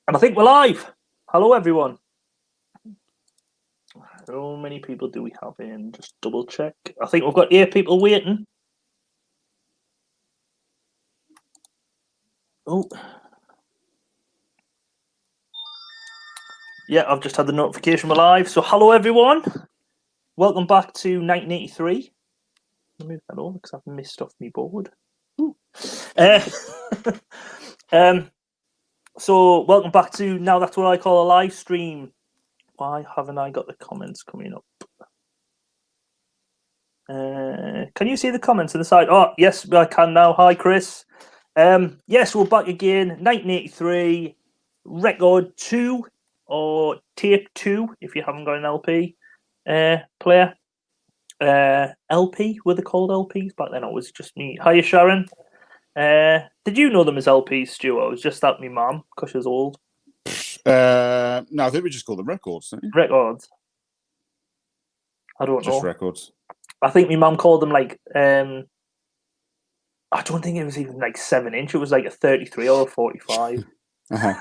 And I think we're live. Hello, everyone. How many people do we have in? Just double check. I think we've got 8 people waiting. Oh. Yeah, I've just had the notification we're live. So, hello, everyone. Welcome back to 1983. Let me move that over because I've missed off my board. So, welcome back to Now That's What I Call a Live Stream. Why haven't I got the comments coming up? Can you see the comments on the side? Oh, yes, I can now. Hi, Chris. Yes, we're back again. 1983, record 2 or tape 2 if you haven't got an LP player. LP, were they called LPs? Back then it was just me. Hiya, Sharon. Did you know them as LPs, Stu? It was just that me mum, because she was old. No, I think we just call them records, don't you? Records. I don't know. Just records. I think my mum called them like I don't think it was even like 7-inch. It was like a 33 or a 45. Right.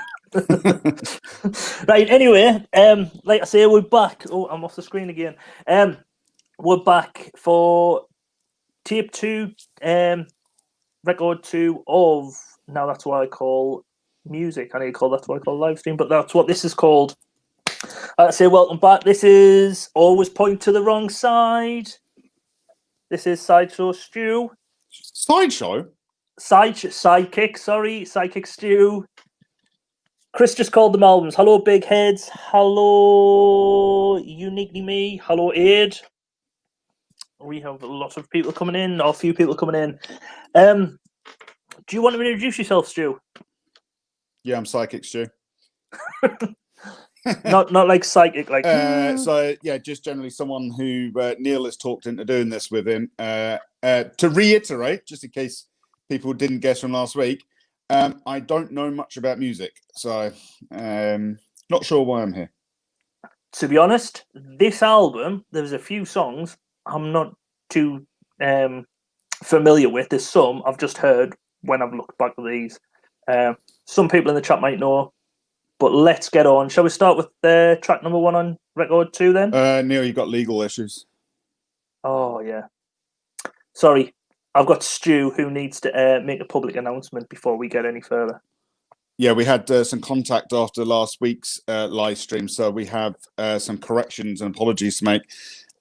Anyway, like I say, we're back. Oh, I'm off the screen again. We're back for tape 2, record 2 of Now That's What I Call Music. I need to call That's What I Call live stream, but that's what this is called. I say welcome back. This is always point to the wrong side. This is Sideshow Stew. Sideshow? Sidekick, sorry. Sidekick Stew. Chris just called them albums. Hello, Big Heads. Hello, Uniquely Me. Hello, Aid. We have a lot of people coming in, or a few people coming in. Do you want to introduce yourself, Stu? Yeah, I'm Psychic Stu. not like psychic, like. So yeah, just generally someone who Neil has talked into doing this with him. To reiterate, just in case people didn't guess from last week, I don't know much about music, so not sure why I'm here. To be honest, this album, there's a few songs I'm not too familiar with. There's some I've just heard when I've looked back at these. Some people in the chat might know, but let's get on. Shall we start with track number 1 on record 2 then? Neil, you got legal issues. Oh, yeah. Sorry, I've got Stu who needs to make a public announcement before we get any further. Yeah, we had some contact after last week's live stream, so we have some corrections and apologies to make.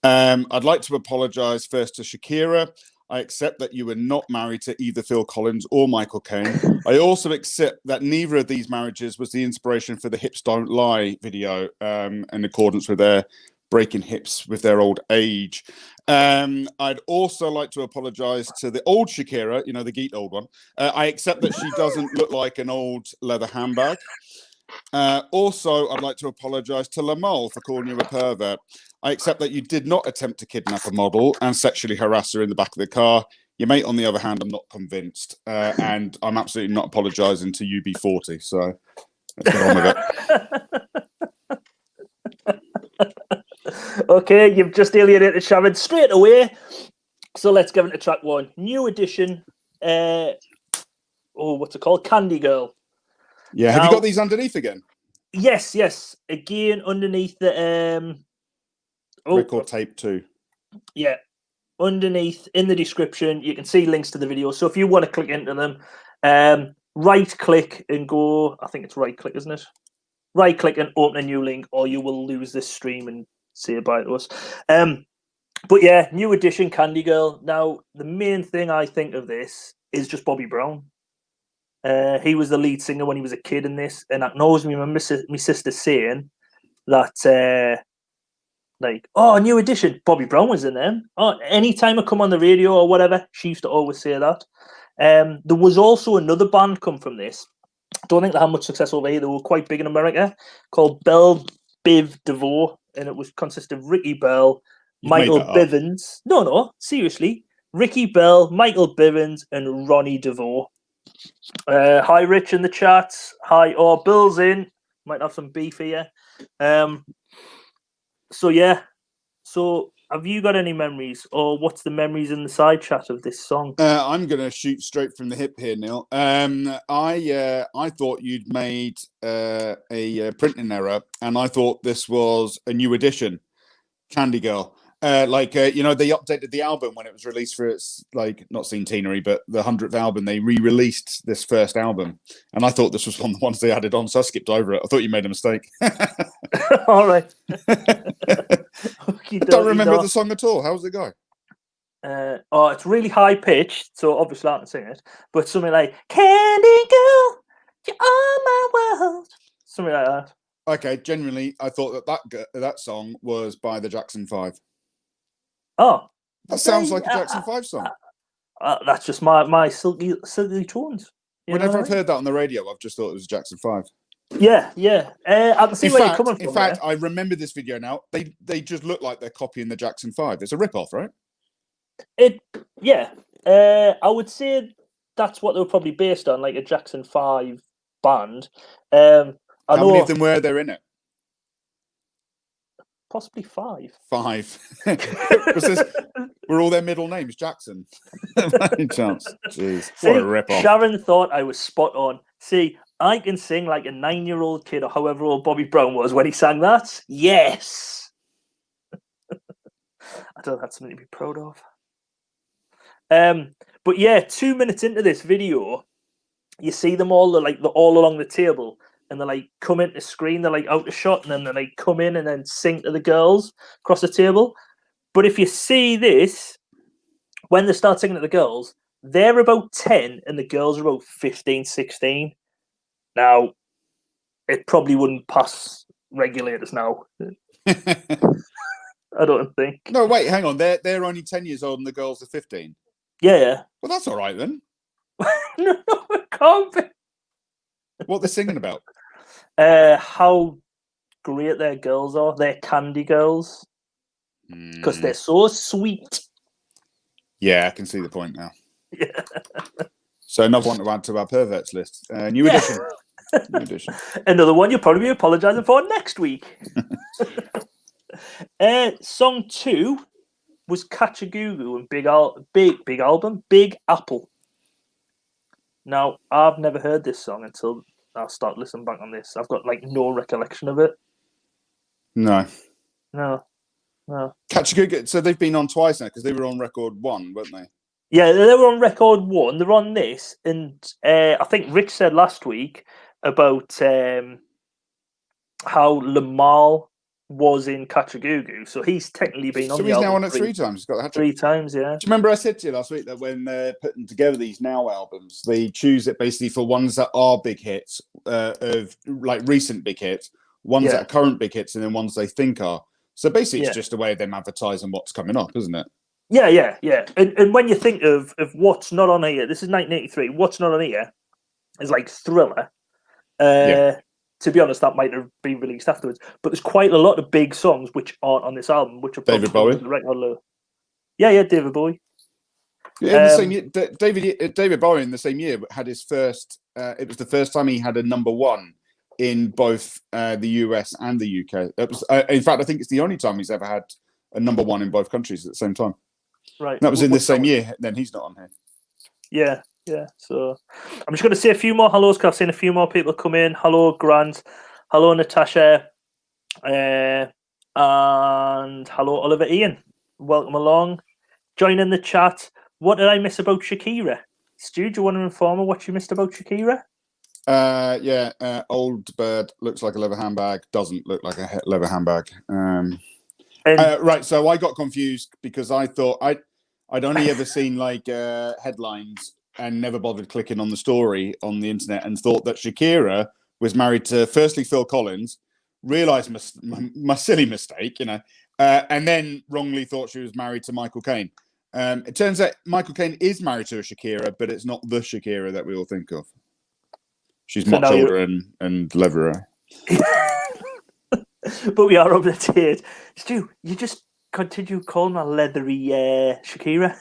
I'd like to apologise first to Shakira. I accept that you were not married to either Phil Collins or Michael Caine. I also accept that neither of these marriages was the inspiration for the Hips Don't Lie video, in accordance with their breaking hips with their old age. I'd also like to apologise to the old Shakira, you know, the geek old one. I accept that she doesn't look like an old leather handbag. Also, I'd like to apologise to Lamal for calling you a pervert. I accept that you did not attempt to kidnap a model and sexually harass her in the back of the car. Your mate, on the other hand, I'm not convinced. And I'm absolutely not apologising to UB40. So let's get on with it. Okay, you've just alienated Sharon straight away. So let's get into track 1. New edition. What's it called? Candy Girl. Yeah, have you got these underneath again? Yes. Again, underneath the record tape 2. Yeah, underneath in the description, you can see links to the video. So if you want to click into them, right click and go. I think it's right click, isn't it? Right click and open a new link, or you will lose this stream and say bye to us. But yeah, new edition Candy Girl. Now, the main thing I think of this is just Bobby Brown. He was the lead singer when he was a kid in this, and I always remember my sister saying that, like, oh, new edition, Bobby Brown was in them. Oh, anytime I come on the radio or whatever, she used to always say that. There was also another band come from this. I don't think they had much success over here. They were quite big in America, called Bell Biv DeVoe, and it was consisted of Ricky Bell, Michael Bivins. No, seriously, Ricky Bell, Michael Bivins, and Ronnie DeVoe. Hi, Rich in the chat. Hi, Bill's in. Might have some beef here. So yeah, so have you got any memories, or what's the memories in the side chat of this song? I'm going to shoot straight from the hip here, Neil. I thought you'd made a printing error, and I thought this was a new edition, Candy Girl. They updated the album when it was released for its, like, not centenary, but the 100th album. They re-released this first album, and I thought this was one of the ones they added on, so I skipped over it. I thought you made a mistake. All right. I don't remember the song at all. How does it go? It's really high pitched, so obviously I can sing it. But something like "Candy Girl, you're all my world," something like that. Okay, genuinely, I thought that song was by the Jackson 5. Oh, that sounds like a Jackson 5 song. That's just my silky tones. Whenever I've heard that on the radio, I've just thought it was Jackson 5. Yeah. I can see where you're coming from. In fact, I remember this video now. They just look like they're copying the Jackson 5. It's a rip-off, right? I would say that's what they were probably based on, like a Jackson 5 band. How many of them were there in it? Possibly 5. 5. Were all their middle names Jackson? Any chance? Jeez, what a rip-off. Sharon thought I was spot on. See, I can sing like a 9-year-old kid or however old Bobby Brown was when he sang that. Yes. I don't know, that's something to be proud of. But yeah, 2 minutes into this video, you see them all, they're all along the table, and they like come into screen, they're like out of shot, and then they like come in and then sing to the girls across the table. But if you see this, when they start singing to the girls, they're about 10 and the girls are about 15, 16. Now, it probably wouldn't pass regulators now. I don't think. No, wait, hang on. They're only 10 years old and the girls are 15. Yeah. Well, that's all right then. No, it can't be. What they're singing about? How great their girls are. They're candy girls. Because they're so sweet. Yeah, I can see the point now. Yeah. So another one to add to our perverts list. New edition. New edition. Another one you'll probably be apologising for next week. Song 2 was Catch a Goo Goo and Big Album, Big Apple. Now, I've never heard this song until I start listening back on this. I've got like no recollection of it. No. Catch a Goo Goo. So they've been on twice now because they were on record 1, weren't they? Yeah, they were on record 1. They're on this, and I think Rich said last week about how Lamar was in Catch a Goo Goo, so he's technically been on. So he's now on it 3 times. He's got the hat trick 3 times, yeah. Do you remember I said to you last week that when they're putting together these Now albums, they choose it basically for ones that are big hits, of like recent big hits, ones that are current big hits, and then ones they think are. So basically, it's just a way of them advertising what's coming up, isn't it? Yeah. And when you think of what's not on here, this is 1983. What's not on here is like Thriller. To be honest, that might have been released afterwards. But there's quite a lot of big songs which aren't on this album, which are David Bowie. Yeah, David Bowie. Yeah, in the same year, David Bowie in the same year had his first. It was the first time he had a number 1 in both the US and the UK. It was, in fact, I think it's the only time he's ever had a number 1 in both countries at the same time. Right. And that was in the same year. Then he's not on here. Yeah. So I'm just going to say a few more hellos because I've seen a few more people come in. Hello, Grant. Hello, Natasha. And hello, Oliver Ian. Welcome along. Join in the chat. What did I miss about Shakira? Stu, do you want to inform me what you missed about Shakira? Old bird looks like a leather handbag. Doesn't look like a leather handbag. Right, so I got confused because I thought I'd only ever seen like headlines and never bothered clicking on the story on the internet and thought that Shakira was married to firstly Phil Collins, realised my silly mistake, and then wrongly thought she was married to Michael Caine. It turns out Michael Caine is married to a Shakira, but it's not the Shakira that we all think of. She's much older and cleverer. But we are up to date. Stu, you just continue calling her leathery Shakira.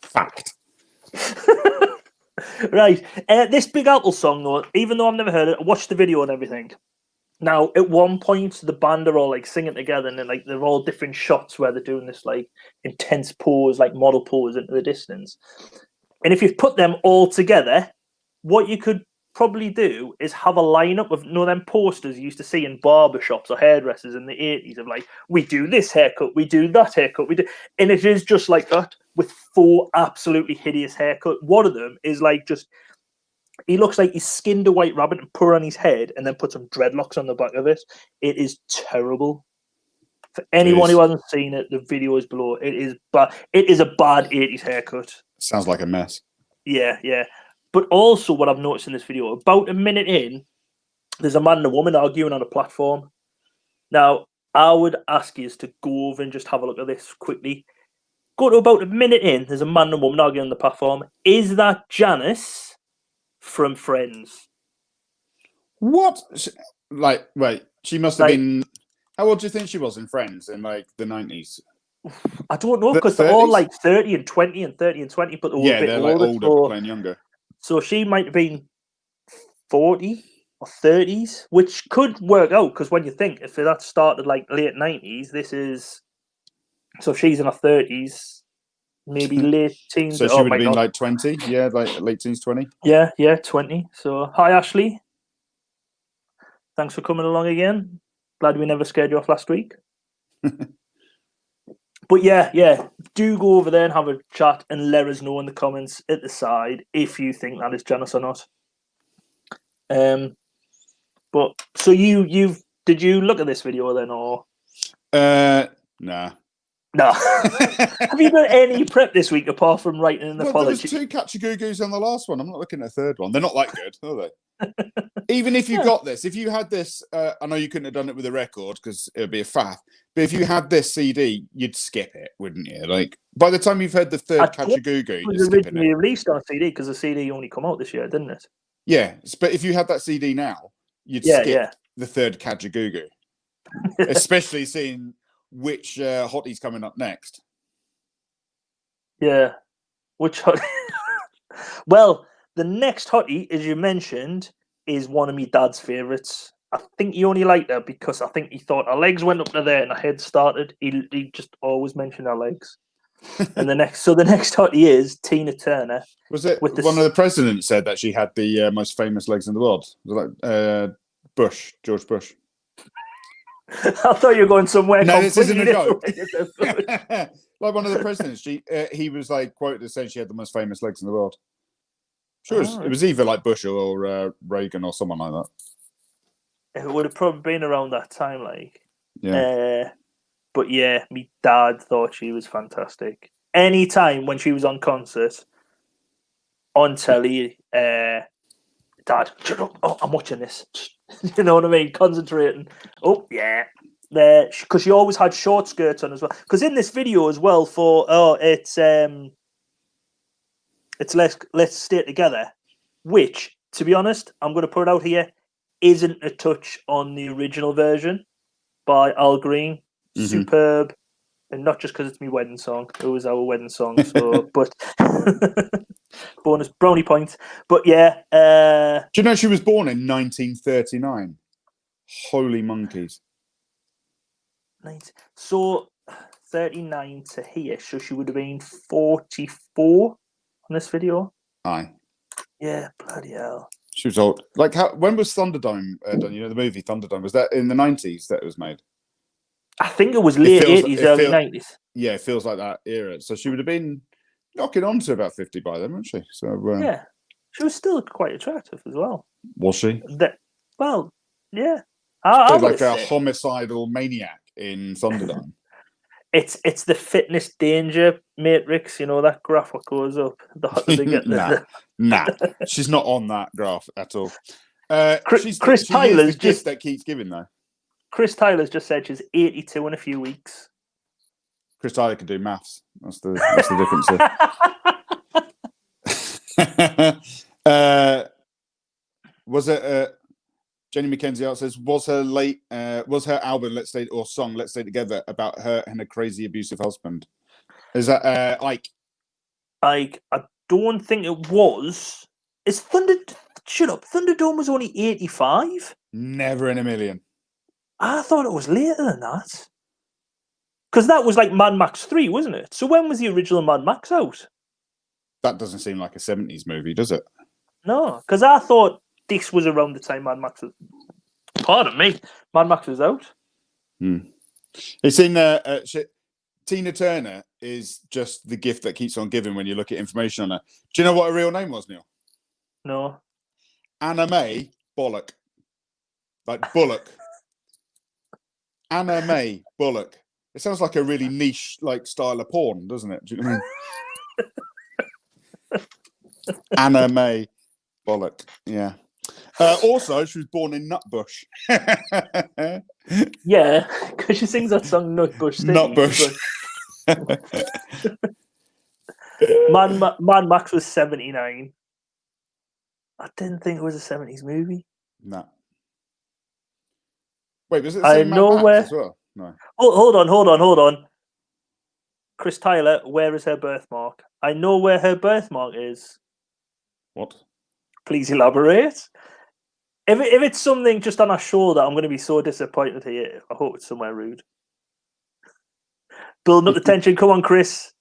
Fact. Right. This Big Apple song, though, even though I've never heard it, I watched the video and everything. Now, at one point, the band are all like singing together, and then like they're all different shots where they're doing this like intense pose, like model pose into the distance. And if you put them all together, what you could probably do is have a lineup of them posters you used to see in barbershops or hairdressers in the 80s of like, we do this haircut, we do that haircut, we do, and it is just like that with 4 absolutely hideous haircuts. One of them is like just, he looks like he skinned a white rabbit and put it on his head and then put some dreadlocks on the back of it. It is terrible. For anyone who hasn't seen it, the video is below. It is bad. It is a bad 80s haircut. Sounds like a mess. Yeah, yeah. But also what I've noticed in this video, about a minute in, there's a man and a woman arguing on a platform. Now, I would ask you to go over and just have a look at this quickly. Go to about a minute in, there's a man and a woman arguing on the platform. Is that Janice from Friends? What? Like, wait, she must have been... How old do you think she was in Friends in, like, the 90s? I don't know, because they're all, like, 30 and 20 and 30 and 20, but they were a bit older. Like, older, playing younger. So she might have been 40 or 30s, which could work out, because when you think, if that started, like, late 90s, this is... So she's in her 30s, maybe late teens. So she would have been, like, 20? Yeah, like, late teens, 20? Yeah, 20. So, hi, Ashley. Thanks for coming along again. Glad we never scared you off last week. But yeah, do go over there and have a chat and let us know in the comments at the side if you think that is Janice or not. But so did you look at this video then, or? Nah. No. Have you done any prep this week apart from writing an apology? There was 2 catch-a-goo-goos on the last one. I'm not looking at a third one. They're not that good, are they? Even if you got this, if you had this, I know you couldn't have done it with a record because it would be a faff. But if you had this CD, you'd skip it, wouldn't you? Like by the time you've heard the third catch-a-goo-goo, it was originally released on CD because the CD only come out this year, didn't it? Yeah, but if you had that CD now, you'd skip the third catch-a-goo-goo, especially seeing which hottie's coming up next. Yeah, which hottie? Well, the next hottie, as you mentioned, is one of my dad's favourites. I think he only liked her because I think he thought her legs went up to there and her head started. He just always mentioned her legs. And the next hottie is Tina Turner. Was it one of the presidents said that she had the most famous legs in the world? Was it like George Bush? I thought you were going somewhere. No, this isn't a joke. Like one of the presidents, he was like quoted as saying she had the most famous legs in the world. Sure, it was either like Bush or Reagan or someone like that. It would have probably been around that time, like. Yeah. But yeah, my dad thought she was fantastic. Anytime when she was on concert, on telly, Dad, shut up. Oh, I'm watching this. You know what I mean? Concentrating. Oh, yeah. Because she always had short skirts on as well. Because in this video as well it's Let's Stay Together, which, to be honest, I'm going to put it out here, isn't a touch on the original version by Al Green. Mm-hmm. Superb. And not just because it's my wedding song. It was our wedding song. So, but bonus brownie points. But yeah. Do you know she was born in 1939? Holy monkeys. So 39 to here. So she would have been 44 on this video. Aye. Yeah, bloody hell. She was old. Like, when was Thunderdome done? You know, the movie Thunderdome. Was that in the 90s that it was made? I think it was late 80s, early 90s. Yeah, it feels like that era. So she would have been knocking on to about 50 by then, wouldn't she? So yeah, she was still quite attractive as well. Was she? Well, yeah. Like a homicidal maniac in Thunderdome. It's the fitness danger matrix, you know, that graph what goes up. The hotter they get. Nah, she's not on that graph at all. Chris Tyler's just that keeps giving though. Chris Tyler's just said she's 82 in a few weeks. Chris Tyler can do maths. That's the difference here. Was it Jenny McKenzie out says, was her album Let's Stay Together about her and a crazy abusive husband? Is that Ike? Ike, I don't think it was. Shut up. Thunderdome was only 85? Never in a million. I thought it was later than that. Because that was like Mad Max 3, wasn't it? So when was the original Mad Max out? That doesn't seem like a 70s movie, does it? No, because I thought this was around the time Mad Max was... Pardon me. Mad Max was out. It's in Tina Turner is just the gift that keeps on giving when you look at information on her. Do you know what her real name was, Neil? No. Anna May Bullock. Like Bullock. Anna May Bullock. It sounds like a really niche like style of porn, doesn't it? Do you know what I mean? Anna May Bullock. Yeah. Also, she was born in Nutbush. Yeah, because she sings that song Nutbush City. Nutbush. Mad Max was 79. I didn't think it was a 70s movie. No. Wait, was it the same Mad Max as well? No. Hold on. Chris Tyler, where is her birthmark? I know where her birthmark is. What? Please elaborate. If it's something just on her shoulder, I'm going to be so disappointed here. I hope it's somewhere rude. Building up the tension. Come on, Chris.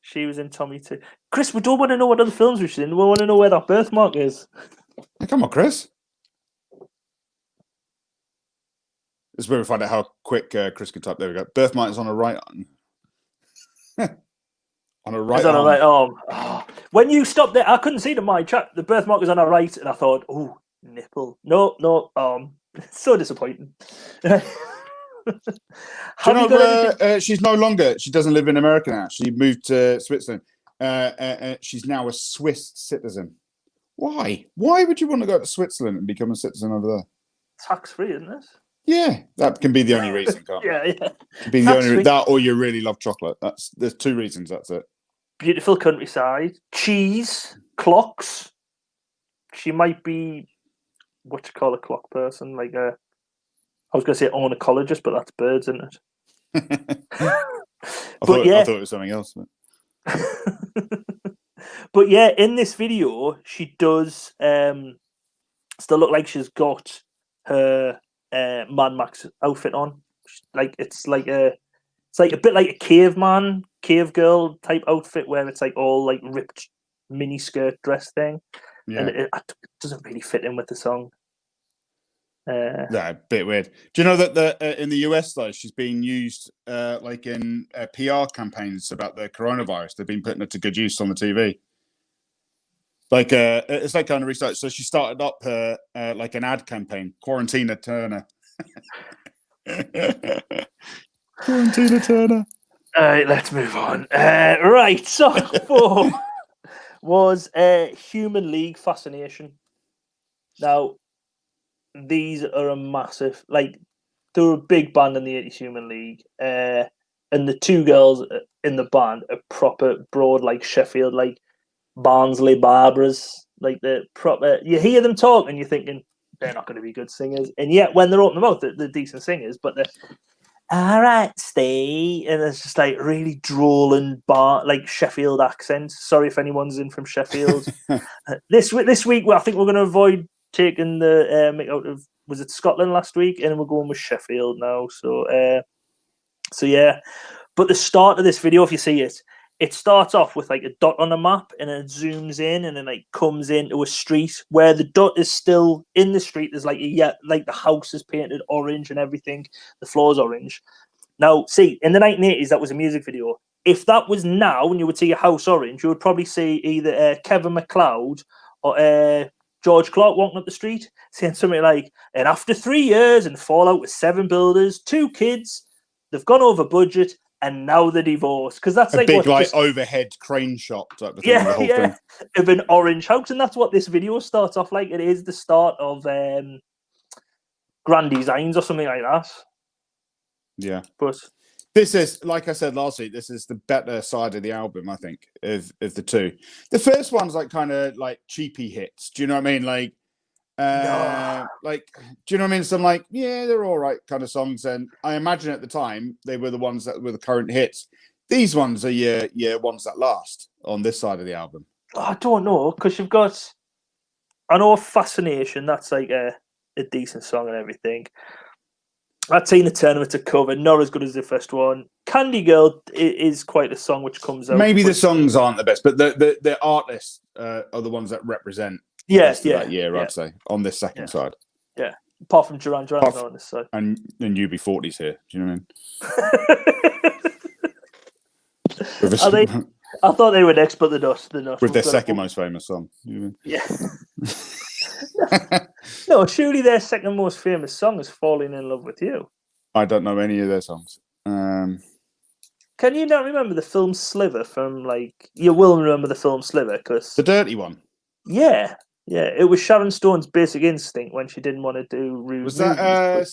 She was in Tommy too. Chris, we don't want to know what other films she's in. We want to know where that birthmark is. Hey, come on, Chris. This is where we find out how quick Chris can type. There we go. Birthmark is on a right arm. On a right arm. On a right arm. Oh. When you stopped there, I couldn't see my chat. The birthmark was on her right, and I thought, oh, nipple. No arm. So disappointing. Do you know she's no longer, she doesn't live in America now. She moved to Switzerland. She's now a Swiss citizen. Why? Why would you want to go to Switzerland and become a citizen over there? Tax-free, isn't it? Yeah, that can be the only reason, can't it? Yeah. Can be the only that, or you really love chocolate. There's two reasons. That's it. Beautiful countryside, cheese, clocks. She might be what you call a clock person, like a. I was going to say ornithologist, but that's birds, isn't it? I thought it was something else. But yeah, in this video, she does still look like she's got her Mad Max outfit on. Like it's like a bit like a cave girl type outfit where it's like all like ripped mini skirt dress thing, and it doesn't really fit in with the song. A bit weird. Do you know that in the US though, she's being used like in PR campaigns about the coronavirus? They've been putting her to good use on the TV. Like it's like kind of research. So she started up like an ad campaign, Quarantina Turner. Quarantina Turner. All right, let's move on. Right, so 4 was Human League Fascination. Now, these are a massive, like, they were a big band in the 80s Human League. And the two girls in the band are proper broad, like Sheffield, like Barnsley Barbaras. Like, the proper, you hear them talk and you're thinking, they're not going to be good singers. And yet, when they're open mouth, they're decent singers, but they're, all right, stay. And it's just like really drooling, like Sheffield accents. Sorry if anyone's in from Sheffield. This week, well, I think we're going to avoid taking the out of, was it Scotland last week, and we're going with Sheffield now. So yeah. But the start of this video, if you see it, it starts off with like a dot on a map, and then it zooms in, and then like comes into a street where the dot is still in the street. There's like like the house is painted orange and everything. The floor's orange. Now, see, in the 1980s, that was a music video. If that was now, and you would see a house orange, you would probably see either Kevin MacLeod or George Clark walking up the street, saying something like, and after 3 years and Fallout with 7 builders, 2 kids, they've gone over budget, and now they're divorced. Because that's a like big overhead crane shop type of thing. The whole thing. Of an orange house. And that's what this video starts off like. It is the start of Grand Designs or something like that. Yeah. But this is, like I said last week, this is the better side of the album, I think, of the two. The first one's like kind of like cheapy hits. Do you know what I mean? Like, like, do you know what I mean? Some like, yeah, they're all right kind of songs. And I imagine at the time they were the ones that were the current hits. These ones are your ones that last on this side of the album. I don't know, because you've got, I know Fascination, that's like a decent song and everything. Tina Turner, it's a cover, not as good as the first one. Candy Girl is quite a song which comes out. Maybe the songs aren't the best, but the artists are the ones that represent the best of that year, I'd say, on this second side. Yeah, apart from Duran Duran's on this side. And UB40's here. Do you know what I mean? I thought they were next, but they're not. With their second most famous song. You know what I mean? No, surely their second most famous song is "Falling in Love with You." I don't know any of their songs. Can you not remember the film Sliver from you will remember the film Sliver because the dirty one? Yeah, it was Sharon Stone's Basic Instinct when she didn't want to do rude. Was that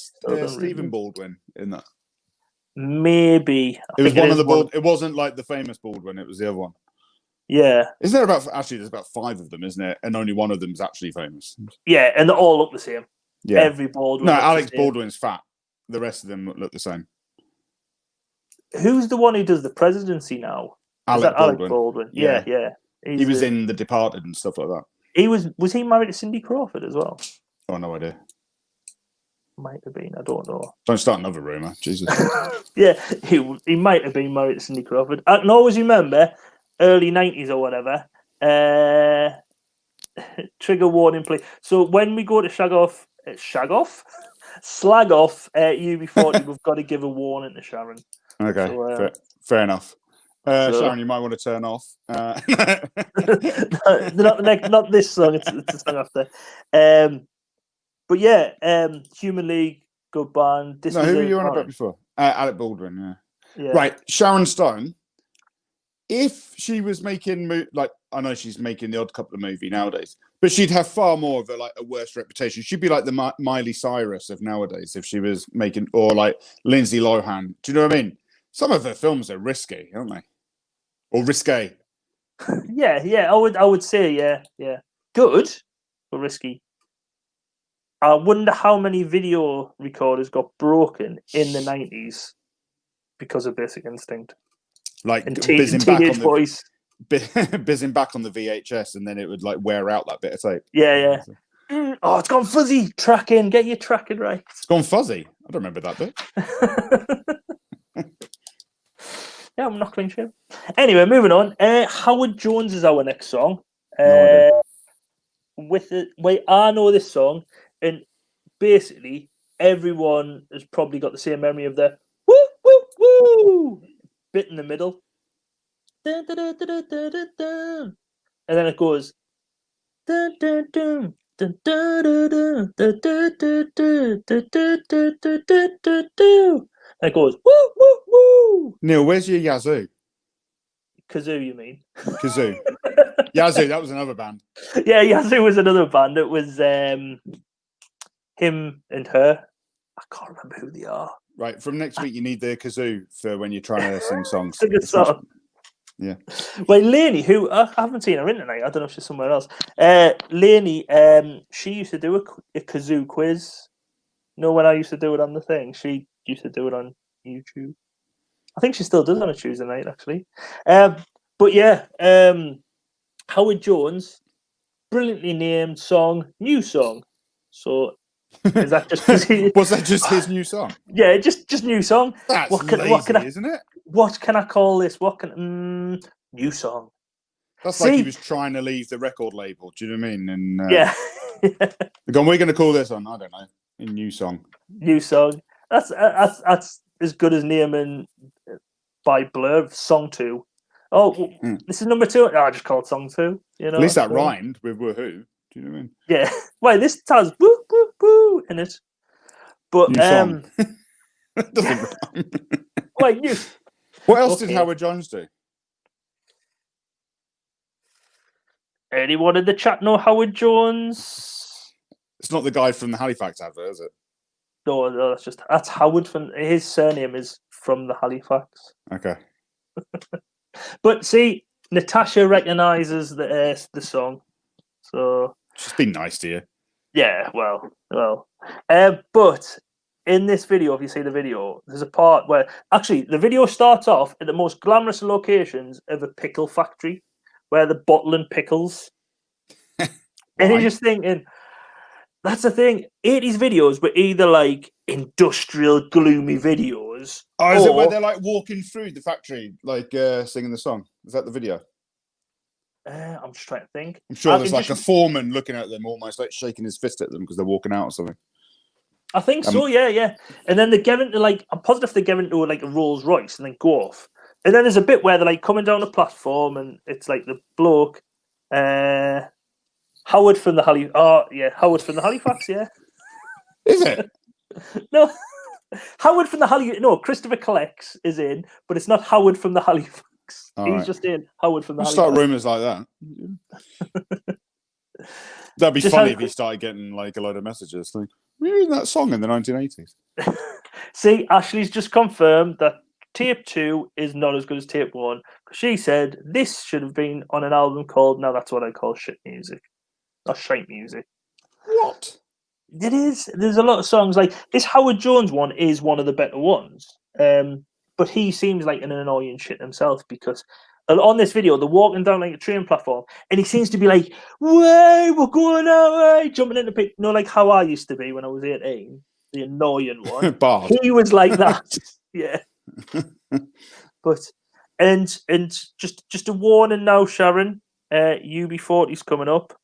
Stephen Baldwin in that? Maybe. It was one of the it wasn't like the famous Baldwin, it was the other one. Yeah. Isn't there there's about 5 of them, isn't it? And only one of them's actually famous. Yeah, and they're all look the same. Yeah. Every Baldwin. No, Alex Baldwin's fat. The rest of them look the same. Who's the one who does the presidency now? Alex Baldwin? Yeah. He was in The Departed and stuff like that. Was he married to Cindy Crawford as well? Oh, no idea. Might have been. I don't know. Don't start another rumor. Jesus. Yeah, he might have been married to Cindy Crawford. I can always remember early 90s or whatever. Trigger warning, please. So when we go to slag off UB40, we've got to give a warning to Sharon. Okay, so, fair enough. Sharon, you might want to turn off. not this song. It's the song after. But yeah, Human League, good band. Who were you on about before? Alec Baldwin. Yeah. Right, Sharon Stone. If she was making I know she's making the Odd Couple movie nowadays, but she'd have far more of a worse reputation. She'd be like the Miley Cyrus of nowadays if she was making, or like Lindsay Lohan. Do you know what I mean? Some of her films are risky, aren't they? Or risque. Yeah. I would say yeah. Good, but risky. I wonder how many video recorders got broken in the 90s because of Basic Instinct. Like bizzing back on the VHS, and then it would wear out that bit of tape. Yeah. Oh, it's gone fuzzy. Tracking, get your tracking right. It's gone fuzzy. I don't remember that bit. Yeah, I'm not clean shit. Anyway, moving on. Howard Jones is our next song. No idea. I know this song, and basically everyone has probably got the same memory of the woo woo woo bit in the middle. Dun, dun, dun, dun, dun, dun, dun. And then it goes dun, dun, dun, dun, dun, dun, dun, dun, dun, dun, dun, dun, dun, dun, dun, dun, dun. And it goes woo woo woo. Neil, where's your Yazoo? Kazoo, you mean? Kazoo. Yazoo, that was another band. Yeah, Yazoo was another band. It was him and her. I can't remember who they are. Right, from next week you need the kazoo for when you're trying to sing songs. Sing a song. Yeah. Well, Leone, who I haven't seen her in tonight. I don't know if she's somewhere else. Leone, she used to do a kazoo quiz. You know, when I used to do it on the thing, she used to do it on YouTube. I think she still does on a Tuesday night, actually. But yeah, Howard Jones, brilliantly named song, new song. So is that just was that just his new song? Yeah, just new song. That's lazy, isn't it? What can I call this? New song. That's like he was trying to leave the record label. Do you know what I mean? And yeah. We're going to call this on, I don't know, a new song. New song. That's as good as naming by Blur song 2. Oh, this is number 2. Oh, I just called song 2. You know, at least that rhymed with woohoo. Do you know what I mean? Yeah. Wait, this has woo woo woo in it. But new song. Doesn't rhyme. Like you. What else did Howard Jones do? Anyone in the chat know Howard Jones? It's not the guy from the Halifax advert, is it? No, that's Howard from his surname is from the Halifax. Okay. But see, Natasha recognizes the song, so she's been nice to you. Yeah, well. But in this video, if you see the video, there's a part where actually the video starts off at the most glamorous locations of a pickle factory, where they're bottling pickles, and you're just thinking, That's the thing. 80s videos were either like industrial, gloomy videos. Oh, is it where or, they're like walking through the factory, like singing the song? Is that the video? I'm just trying to think. I'm sure I there's can like just- a foreman looking at them, almost like shaking his fist at them because they're walking out or something. I think so, yeah. And then they get into like, I'm positive they get into like a Rolls Royce and then go off. And then there's a bit where they're like coming down a platform and it's like the bloke, Howard from the Howard from the Halifax, yeah. Is it? No, Howard from the Halifax. No, Christopher Collects is in, but it's not Howard from the Halifax. All He's right. just in Howard from the We'll Halifax. start rumours like that. That'd be Just funny how- if he started getting like a load of messages like, "Remember that song in the 1980s?" See, Ashley's just confirmed that tape 2 is not as good as tape 1. She said this should have been on an album called Now That's What I Call Shit Music. Or Shite Music. What? It is. There's a lot of songs like this. Howard Jones one is one of the better ones. But he seems like an annoying shit himself because on this video they're walking down like a train platform and he seems to be like, "Way, we're going out, way," jumping into pick. No, like how I used to be when I was 18, the annoying one. Bard. He was like that, yeah. But and just a warning now, Sharon. UB40's coming up.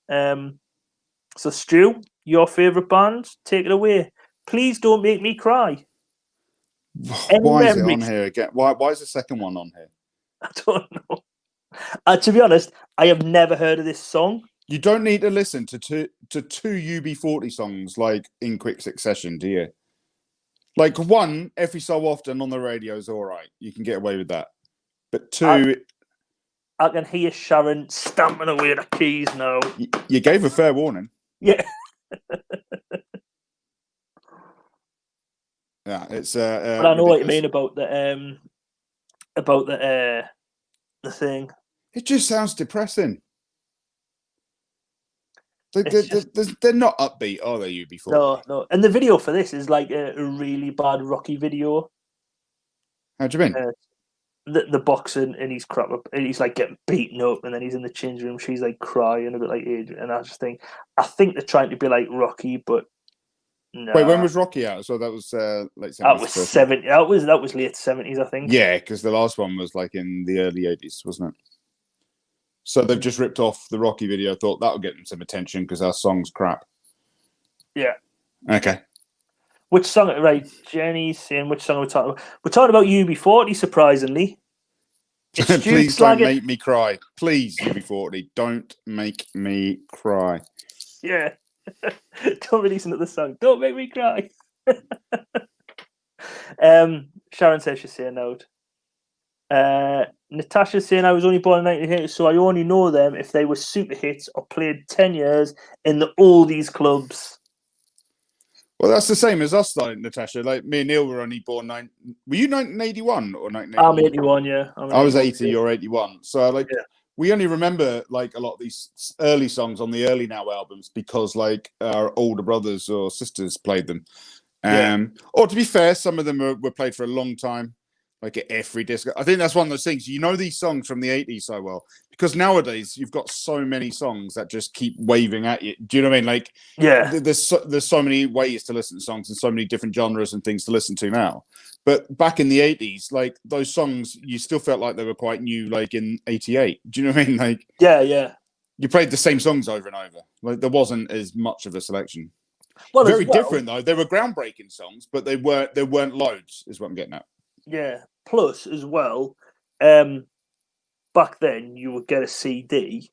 So Stu, your favourite band, take it away. Please don't make me cry. Why is it memories? on here again? Why is the second one on here? I don't know. To be honest, I have never heard of this song. You don't need to listen to two UB40 songs like in quick succession, do you? Like one every so often on the radio is all right. You can get away with that. But two, I can hear Sharon stamping away the keys now. you gave a fair warning. Yeah. Yeah, it's. But I know what you mean about the thing. It just sounds depressing. They're not upbeat, are they? UB40? No. And the video for this is like a really bad Rocky video. How do you mean? The boxing and he's crap up and he's like getting beaten up and then he's in the change room. She's like crying a bit like Adrian, and I think they're trying to be like Rocky, but no. Wait, when was Rocky out? So that was late 70s. That was 70. That was late 70s, I think. Yeah, because the last one was like in the early 80s, wasn't it? So they've just ripped off the Rocky video. Thought that'll get them some attention because our song's crap. Yeah. Okay. Which song? Right, Jenny's saying which song are we talking about? We're talking about UB40, surprisingly. Please don't make me cry. Please, UB40, don't make me cry. Yeah. Don't be listening to the song. Don't make me cry. Sharon says she's saying out. Natasha's saying I was only born in 1980, so I only know them if they were super hits or played 10 years in the oldies clubs. Well, that's the same as us, though, Natasha. Like me and Neil were only born were you 1981 or 1980? I'm 81, yeah. I was 80, you're 81. So like yeah. We only remember like a lot of these early songs on the early Now albums because like our older brothers or sisters played them. Or to be fair, some of them were played for a long time, like at every disco. I think that's one of those things. You know these songs from the 80s so well because nowadays you've got so many songs that just keep waving at you. Do you know what I mean? Like, yeah, there's so many ways to listen to songs and so many different genres and things to listen to now. But back in the 80s, like those songs, you still felt like they were quite new, like in 88. Do you know what I mean? Like, yeah. You played the same songs over and over. Like there wasn't as much of a selection. Well, very different though. They were groundbreaking songs, but there weren't loads. Is what I'm getting at. Yeah. Plus, as well, back then you would get a CD.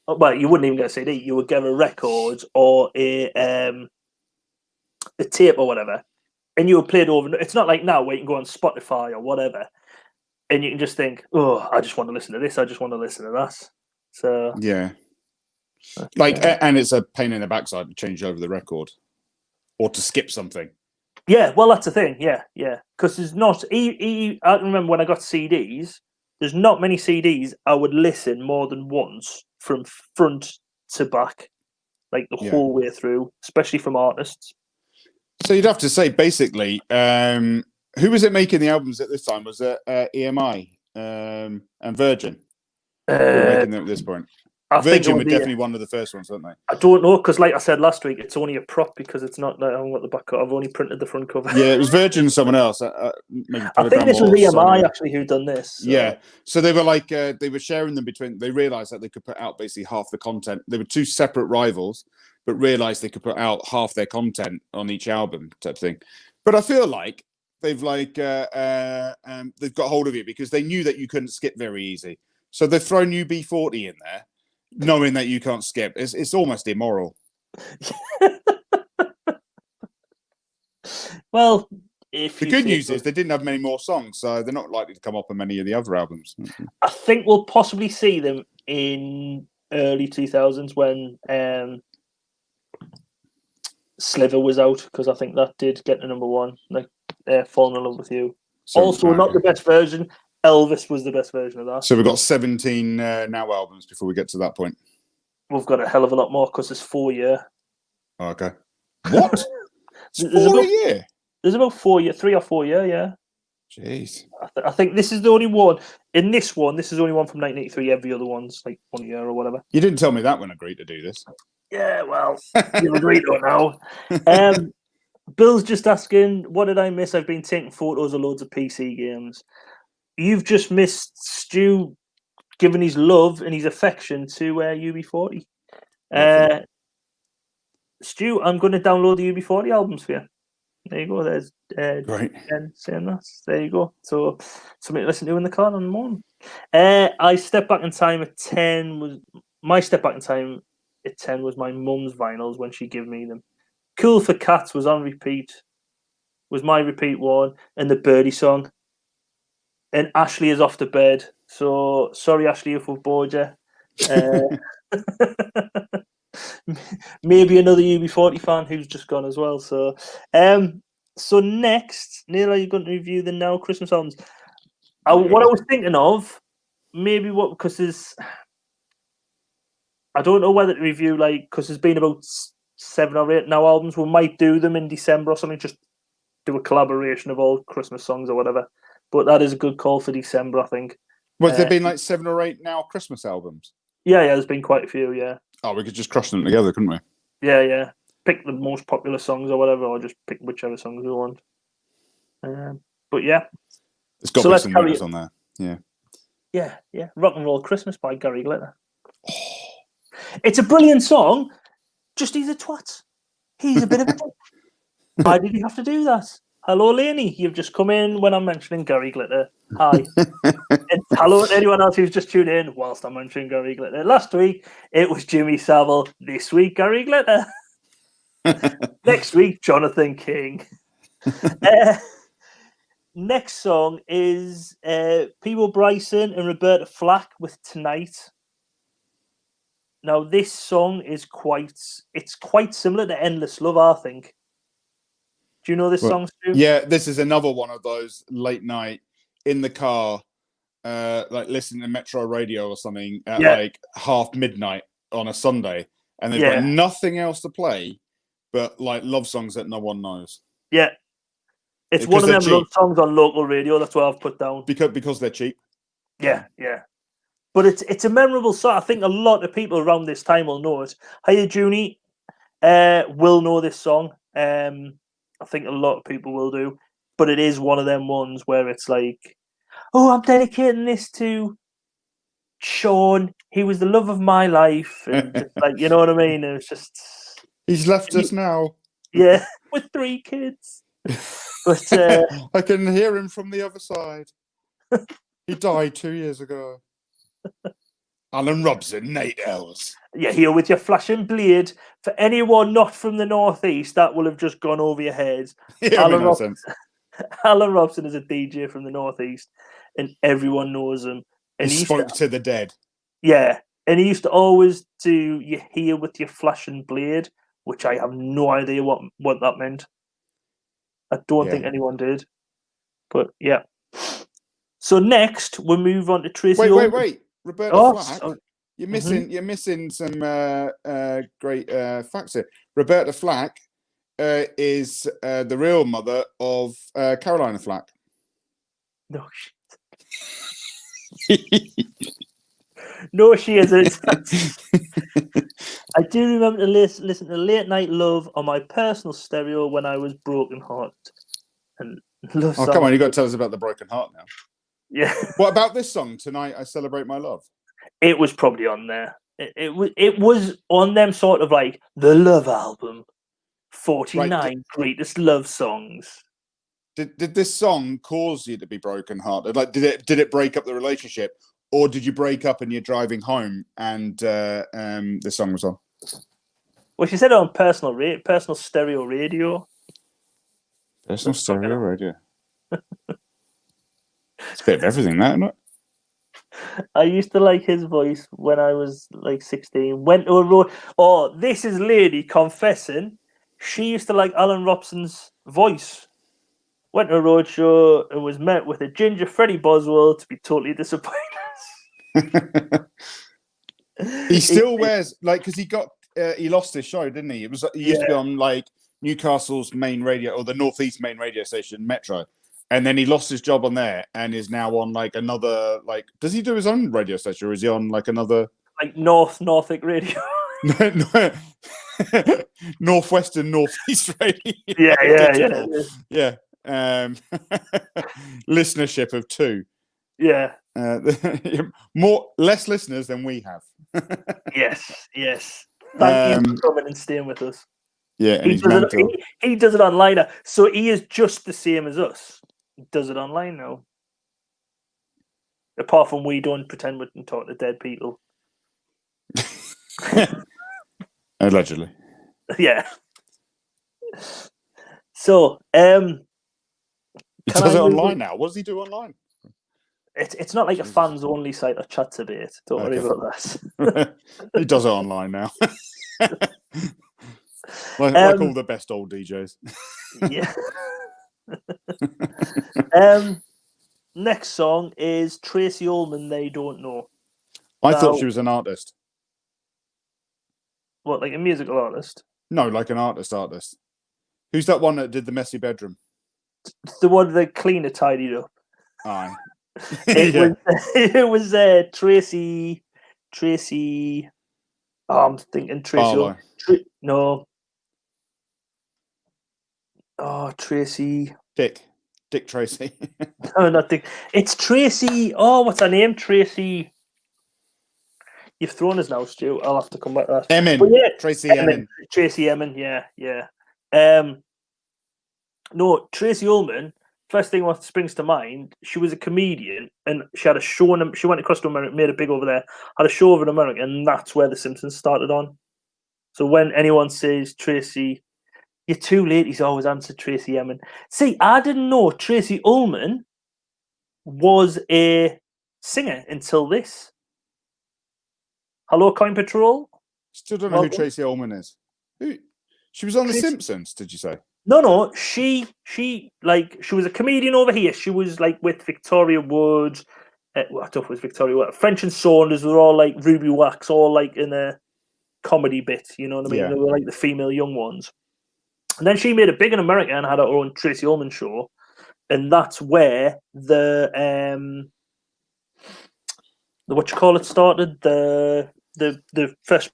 Well, you wouldn't even get a CD. You would get a record or a tape or whatever, and you would play it over. It's not like now where you can go on Spotify or whatever, and you can just think, "Oh, I just want to listen to this. I just want to listen to that." So yeah, and it's a pain in the backside to change over the record or to skip something. Yeah, well, that's the thing. Yeah, because there's not. I can remember when I got CDs. There's not many CDs I would listen more than once from front to back, like the whole way through, especially from artists. So you'd have to say, basically, who was it making the albums at this time? Was it EMI and Virgin? Who were making them at this point? I think Virgin it were would be, definitely one of the first ones, weren't they? I don't know, because like I said last week, it's only a prop because it's not like I haven't got the back cover. I've only printed the front cover. Yeah, it was Virgin and someone else. Maybe I think Polygram this was or EMI Sony. actually who done this. So. Yeah, so they were like they were sharing them between. They realised that they could put out basically half the content. They were two separate rivals, but realised they could put out half their content on each album, type thing. But I feel like they've got hold of it because they knew that you couldn't skip very easy. So they've thrown UB40 in there, knowing that you can't skip. It's almost immoral. Well, the good news is they didn't have many more songs, so they're not likely to come up on many of the other albums. I think we'll possibly see them in early 2000s when Sliver was out, because I think that did get to #1, like Falling in Love with You. So, also, not the best version. Elvis was the best version of that. So we've got 17 now albums before we get to that point. We've got a hell of a lot more because it's 4 year. Oh, okay. What? It's 4 a year? There's about 4 year, 3 or 4 year, yeah. Jeez. I think this is the only one. In this one, this is the only one from 1983. Every other one's like 1 year or whatever. You didn't tell me that when I agreed to do this. Yeah, well, you've agreed to it now. Bill's just asking, what did I miss? I've been taking photos of loads of PC games. You've just missed Stu giving his love and his affection to UB40. Stu, I'm going to download the UB40 albums for you. There you go. There's Great. Jen saying that. There you go. So something to listen to in the car on the morning. I stepped back in time at 10 was my step back in time at 10 was my mum's vinyls when she gave me them. Cool for Cats was on repeat. Was my repeat one, and the Birdie song. And Ashley is off to bed. So sorry, Ashley, if we've bored you. Maybe another UB40 fan who's just gone as well. So next, Neil, are you going to review the now Christmas albums? What I was thinking of, maybe because there's, I don't know whether to review because there's been about 7 or 8 now albums. We might do them in December or something, just do a collaboration of all Christmas songs or whatever. But that is a good call for December, I think. Well, there been 7 or 8 now Christmas albums? Yeah, there's been quite a few, yeah. Oh, we could just crush them together, couldn't we? Yeah. Pick the most popular songs or whatever, or just pick whichever songs we want. But yeah. There's got to be some winners on there. Yeah. Yeah. Rock and Roll Christmas by Gary Glitter. Oh. It's a brilliant song, just he's a twat. He's a bit of a dick. Why did he have to do that? Hello, Leone. You've just come in when I'm mentioning Gary Glitter. Hi. And hello to anyone else who's just tuned in whilst I'm mentioning Gary Glitter. Last week, it was Jimmy Savile. This week, Gary Glitter. Next week, Jonathan King. Next song is Peebo Bryson and Roberta Flack with Tonight. Now, this song is quite similar to Endless Love, I think. Do you know this song, Stu? Yeah, this is another one of those late night in the car, listening to Metro Radio or something at half midnight on a Sunday, and they've got nothing else to play but love songs that no one knows. Yeah, it's one of them love songs on local radio. That's what I've put down because they're cheap. Yeah. But it's a memorable song. I think a lot of people around this time will know it. Hiya, Junie, will know this song. I think a lot of people will do, but it is one of them ones where it's like, oh, I'm dedicating this to Sean. He was the love of my life, and just you know what I mean. It's just he's left us now. Yeah, with 3 kids. But I can hear him from the other side. He died 2 years ago. Alan Robson, Nate Ells. You're here with your flashing blade. For anyone not from the Northeast, that will have just gone over your head. Alan Robson is a DJ from the Northeast, and everyone knows him. And he spoke to the dead. Yeah, and he used to always do "You're here with your flashing blade," which I have no idea what that meant. I don't think anyone did. But yeah. So next we move on to Tracy. Wait. Roberta Flack. Sorry. You're missing some great facts here. Roberta Flack is the real mother of Carolina Flack. No shit. No, she isn't. I do remember to listen to Late Night Love on my personal stereo when I was broken hearted. And love Oh, song. come on, you got to tell us about the broken heart now. Yeah. What about this song, Tonight I Celebrate My Love? It was probably on there. It was on them sort of like the Love album, 49 Right, greatest love songs. Did this song cause you to be broken hearted? Like, did it break up the relationship, or did you break up and you're driving home and this song was on? Well, she said it on personal stereo radio. Personal stereo radio. It's a bit of everything, that, isn't it? I used to like his voice when I was like 16. Went to a road. Oh, this is lady confessing. She used to like Alan Robson's voice. Went to a roadshow and was met with a ginger Freddie Boswell to be totally disappointed. He still wears because he lost his show, didn't he? He used to be on like Newcastle's main radio or the Northeast main radio station, Metro, and then he lost his job on there and is now on like another does he do his own radio station or is he on like another like Norfolk radio? Northwestern Northeast radio. Yeah. Listenership of 2. Yeah. Less listeners than we have. Yes. Thank you for coming and staying with us. Yeah, and he does it online now. So he is just the same as us. He does it online now. Apart from we don't pretend we can talk to dead people. Allegedly. Yeah. So, he does it online now. What does he do online? It's not like a fans only site or chat debate. Don't worry about that. He does it online now. like all the best old DJs. Yeah. Next song is Tracy Allman, They Don't Know. I thought she was an artist. What, like a musical artist? No, like an artist. Who's that one that did the messy bedroom? The one that cleaner tidied up. Aye. It was Tracy. Oh, I'm thinking Tracy. No. Oh, Tracy. Dick Tracy. No, not Dick. It's Tracy. Oh, what's her name? Tracy. You've thrown us now, Stu. I'll have to come back to that. Emin. Yeah, Tracy Emin. Tracy Emin. Yeah. No, Tracy Allman. First thing what springs to mind, she was a comedian and she had a show. She went across to America, made it big over there, had a show over in America, and that's where The Simpsons started on. So when anyone says Tracy, you're too late, he's always answered Tracy Emin. See, I didn't know Tracy Allman was a singer until this. Hello, Coin Patrol. Still don't know who Tracy Allman is. Who? She was on The Simpsons, did you say? No. She was a comedian over here. She was like with Victoria Wood. I don't know if it was Victoria Wood. French and Saunders were all like Ruby Wax, all like in a comedy bit. You know what I mean? Yeah. They were like the female young ones. And then she made it big in America and had her own Tracy Allman show. And that's where the what you call it started. The first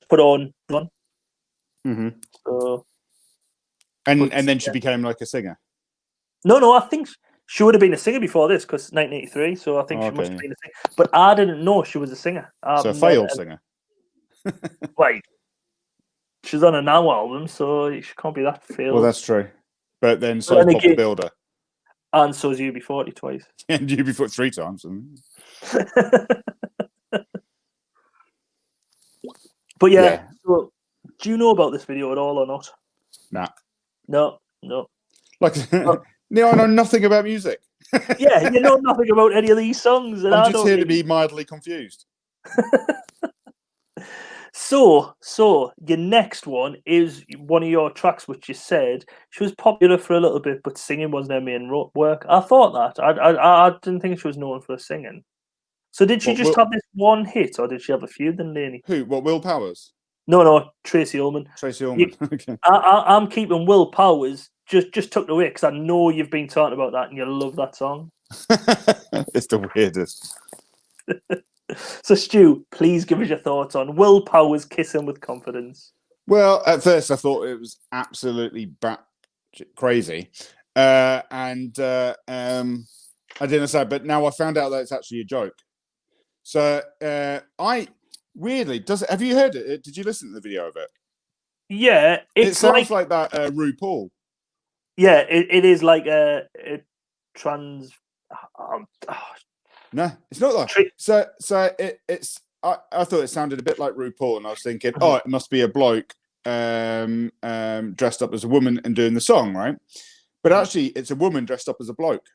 put on run. Mm-hmm. So, and then she became like a singer. No, I think she would have been a singer before this because 1983. So I think she must have been a singer. But I didn't know she was a singer. So a failed singer. Like she's on a Now album, so she can't be that failed. Well, that's true. But then so is Bob the Builder. And so's UB40 twice. And UB40 3 times. But yeah. So, do you know about this video at all or not? Nah. No. Like, I know nothing about music. Yeah, you know nothing about any of these songs. And I'm just here to be mildly confused. So your next one is one of your tracks, which you said she was popular for a little bit, but singing wasn't her main work. I thought that. I didn't think she was known for singing. So did she just have this one hit, or did she have a few then, Leone? Who? What? Will Powers? No, Tracy Allman. Tracy Allman. Okay. I'm keeping Will Powers just tucked away because I know you've been talking about that and you love that song. It's the weirdest. So, Stu, please give us your thoughts on Will Power's Kissing with Confidence. Well, at first I thought it was absolutely crazy, and I didn't understand. But now I found out that it's actually a joke. So I weirdly have you heard it? Did you listen to the video of it? Yeah, It sounds like that RuPaul. Yeah, it is like a trans. No, it's not that. So it's. I thought it sounded a bit like RuPaul, and I was thinking, oh, it must be a bloke dressed up as a woman and doing the song, right? But actually, it's a woman dressed up as a bloke.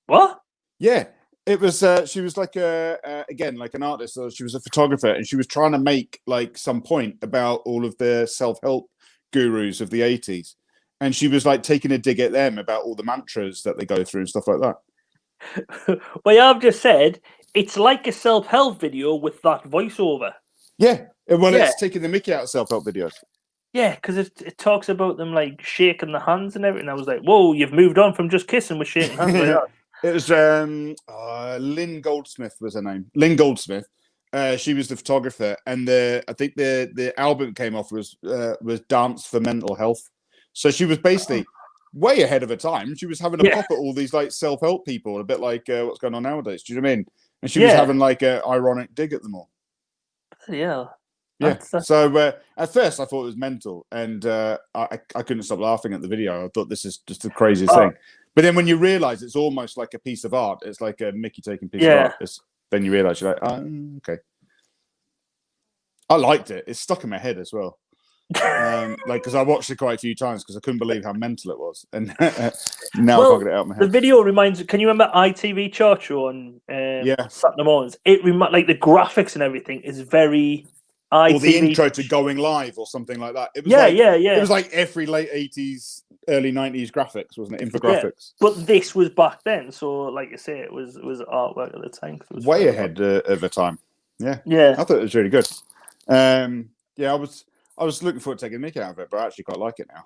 What? Yeah, it was. She was like again, like an artist. So she was a photographer, and she was trying to make like some point about all of the self-help gurus of the 80s, and she was like taking a dig at them about all the mantras that they go through and stuff like that. Well, I've just said it's like a self-help video with that voiceover. Yeah, well, it's taking the mickey out of self-help videos. Yeah, because it talks about them like shaking the hands and everything. I was like, whoa, you've moved on from just kissing with shaking hands like that. It was Lynn Goldsmith was her name. Lynn Goldsmith. She was the photographer, and I think the album came off was Dance for Mental Health. So she was basically way ahead of her time. She was having a pop at all these like self-help people, a bit like what's going on nowadays. Do you know what I mean? And she was having like an ironic dig at them all. Yeah. Yeah. So at first I thought it was mental, and I couldn't stop laughing at the video. I thought this is just the craziest thing. But then when you realise it's almost like a piece of art, it's like a Mickey taking piece of art. Then you realise you're like, oh, okay. I liked it. It's stuck in my head as well. Like because I watched it quite a few times because I couldn't believe how mental it was, and now I can't get it out of my head. The video reminds. Can you remember ITV Chart Show on Saturday mornings? It like the graphics and everything is very. Or the intro to Going Live or something like that. It was It was like every late 80s, early 90s graphics, wasn't it? Infographics. Yeah, but this was back then, so like you say, it was artwork at the time. It was way ahead of the time. Yeah. I thought it was really good. I was looking forward to taking the mick out of it, but I actually quite like it now.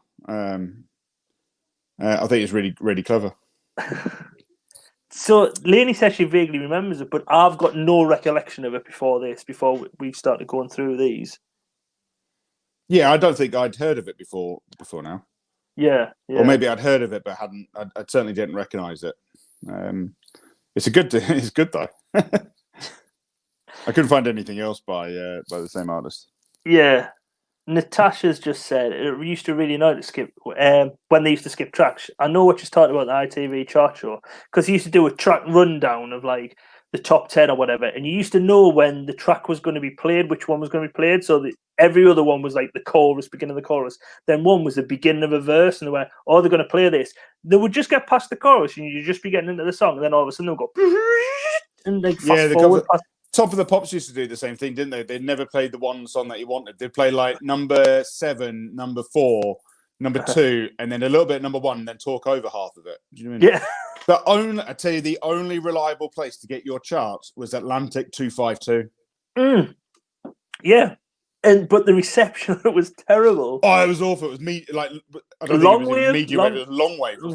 I think it's really, really clever. So Leone says she vaguely remembers it, but I've got no recollection of it before we've started going through these. Yeah, I don't think I'd heard of it before now. Yeah. Or maybe I'd heard of it, but I certainly didn't recognise it. It's good though. I couldn't find anything else by the same artist. Yeah. Natasha's just said it used to really annoy to skip when they used to skip tracks. I know what she's talking about, the ITV Chart Show, because he used to do a track rundown of like the top 10 or whatever, and you used to know when the track was going to be played, which one was going to be played. So every other one was like the chorus, beginning of the chorus. Then one was the beginning of a verse, and they were, oh, they're going to play this. They would just get past the chorus, and you'd just be getting into the song, and then all of a sudden they'll go and like fast forward past. Top of the Pops used to do the same thing, didn't they? They never played the one song that you wanted. They'd play like number 7, number 4, number 2, and then a little bit number 1, and then talk over half of it. Do you know what I mean? Yeah. I tell you, the only reliable place to get your charts was Atlantic 252. Yeah. But the reception was terrible. Oh, it was awful. It was me like I don't long think it was wave, medium wave. It was long wave.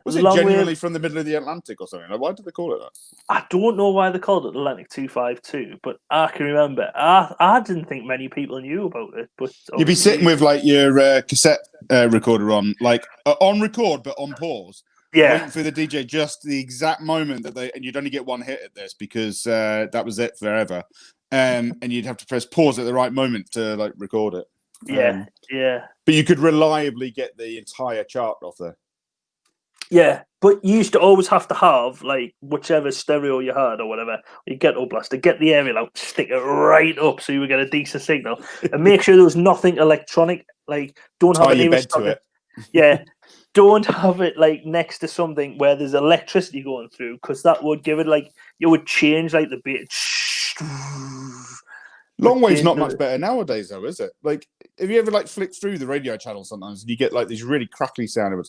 Was it genuinely from the middle of the Atlantic or something? Like, why did they call it that? I don't know why they called it Atlantic 252, but I can remember. I didn't think many people knew about it. But you'd be sitting with like your cassette recorder on, like on record but on pause. Yeah, waiting for the DJ just the exact moment that and you'd only get one hit at this because that was it forever. And you'd have to press pause at the right moment to like record it. Yeah. But you could reliably get the entire chart off there. Yeah, but you used to always have to have like whichever stereo you had or whatever. You get up blaster, get the aerial out, stick it right up so you would get a decent signal, and make sure there was nothing electronic. Like don't have any bed to it. Yeah. Don't have it like next to something where there's electricity going through, because that would give it like it would change like the beat. Long wave's not much better nowadays, though, is it? Like, have you ever like flicked through the radio channel sometimes and you get like these really crackly sound?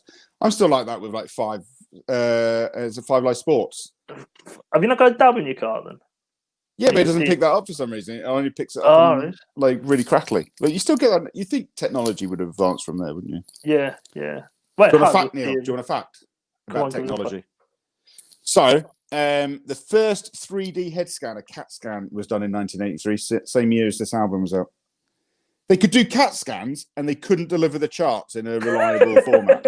I'm still like that with like 5 Live Sports. Have you not got a dab in your car then? Yeah, but it doesn't pick that up for some reason. It only picks it up like really crackly. Like you still get that. You think technology would have advanced from there, wouldn't you? Yeah. Well, do you want a fact, Neil? Do you want a fact about technology? So, the first 3D head scan, a CAT scan, was done in 1983, same year as this album was out. They could do CAT scans, and they couldn't deliver the charts in a reliable format.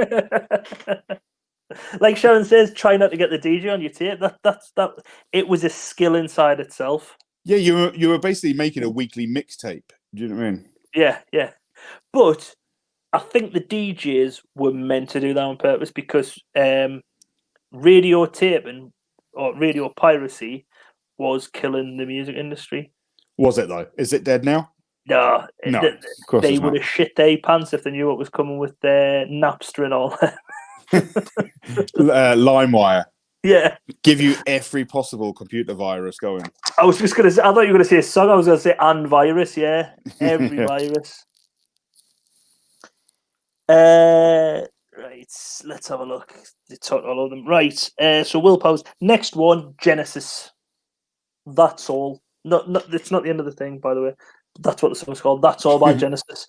Like Sharon says, try not to get the DJ on your tape. That. It was a skill inside itself. Yeah, you were basically making a weekly mixtape. Do you know what I mean? Yeah. But I think the DJs were meant to do that on purpose because radio taping or radio piracy was killing the music industry. Was it though? Is it dead now? No, No, of course they it's would not. have shit their pants if they knew what was coming with their Napster and all that. LimeWire. Yeah. Give you every possible computer virus going. I was just going to say, I thought you were going to say a song. I was going to say and virus, yeah. Every Yeah. virus. Right, let's have a look. They talked all of them. Right, so Will Powers. Next one, Genesis. That's all. It's not the end of the thing, by the way. That's what the song's called. That's all by Genesis.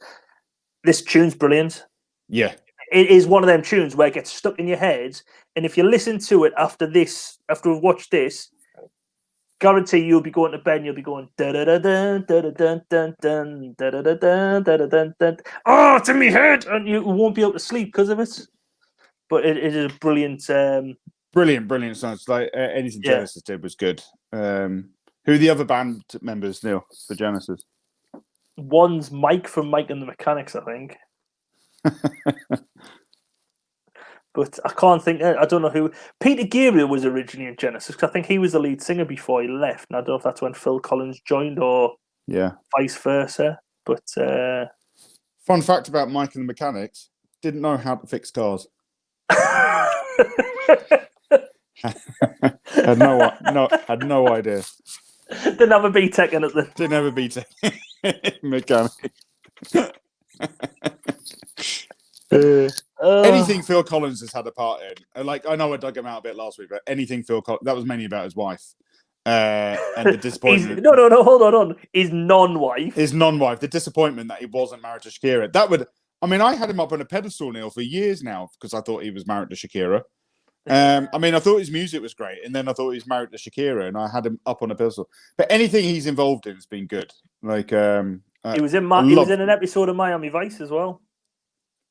This tune's brilliant. Yeah. It is one of them tunes where it gets stuck in your head, and if you listen to it after we've watched this, guarantee you'll be going to bed and you'll be going da da da da da da da da da da da da da da da. Oh, it's in my head, and you won't be able to sleep because of it. But it is a brilliant, brilliant songs. Like anything Genesis did was good. Who are the other band members, Neil, for Genesis? One's Mike from Mike and the Mechanics, I think. But I can't think. I don't know who. Peter Gabriel was originally in Genesis because I think he was the lead singer before he left. And I don't know if that's when Phil Collins joined or vice versa. But fun fact about Mike and the Mechanics: didn't know how to fix cars. had no idea. Didn't have a BTEC in it then. Didn't have a BTEC mechanic. Anything Phil Collins has had a part in. Like, I know I dug him out a bit last week, but anything Phil Collins, that was mainly about his wife. And the disappointment. No, hold on. His non-wife. The disappointment that he wasn't married to Shakira. I had him up on a pedestal, Neil, for years now because I thought he was married to Shakira. I thought his music was great, and then I thought he was married to Shakira, and I had him up on a pedestal. But anything he's involved in has been good. Like, he was in an episode of Miami Vice as well.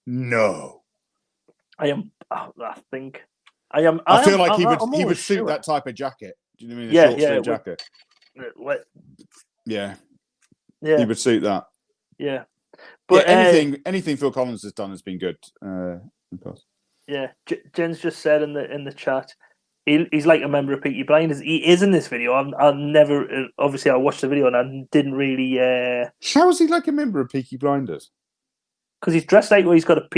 No, I feel like he would suit that type of jacket. Do you know what I mean? Short sleeve jacket. Yeah. He would suit that. Yeah. But anything Phil Collins has done has been good. Of course. Yeah, Jen's just said in the chat, he's like a member of Peaky Blinders. He is in this video. I never, obviously, I watched the video and I didn't really. How is he like a member of Peaky Blinders? Because he's dressed like he's got a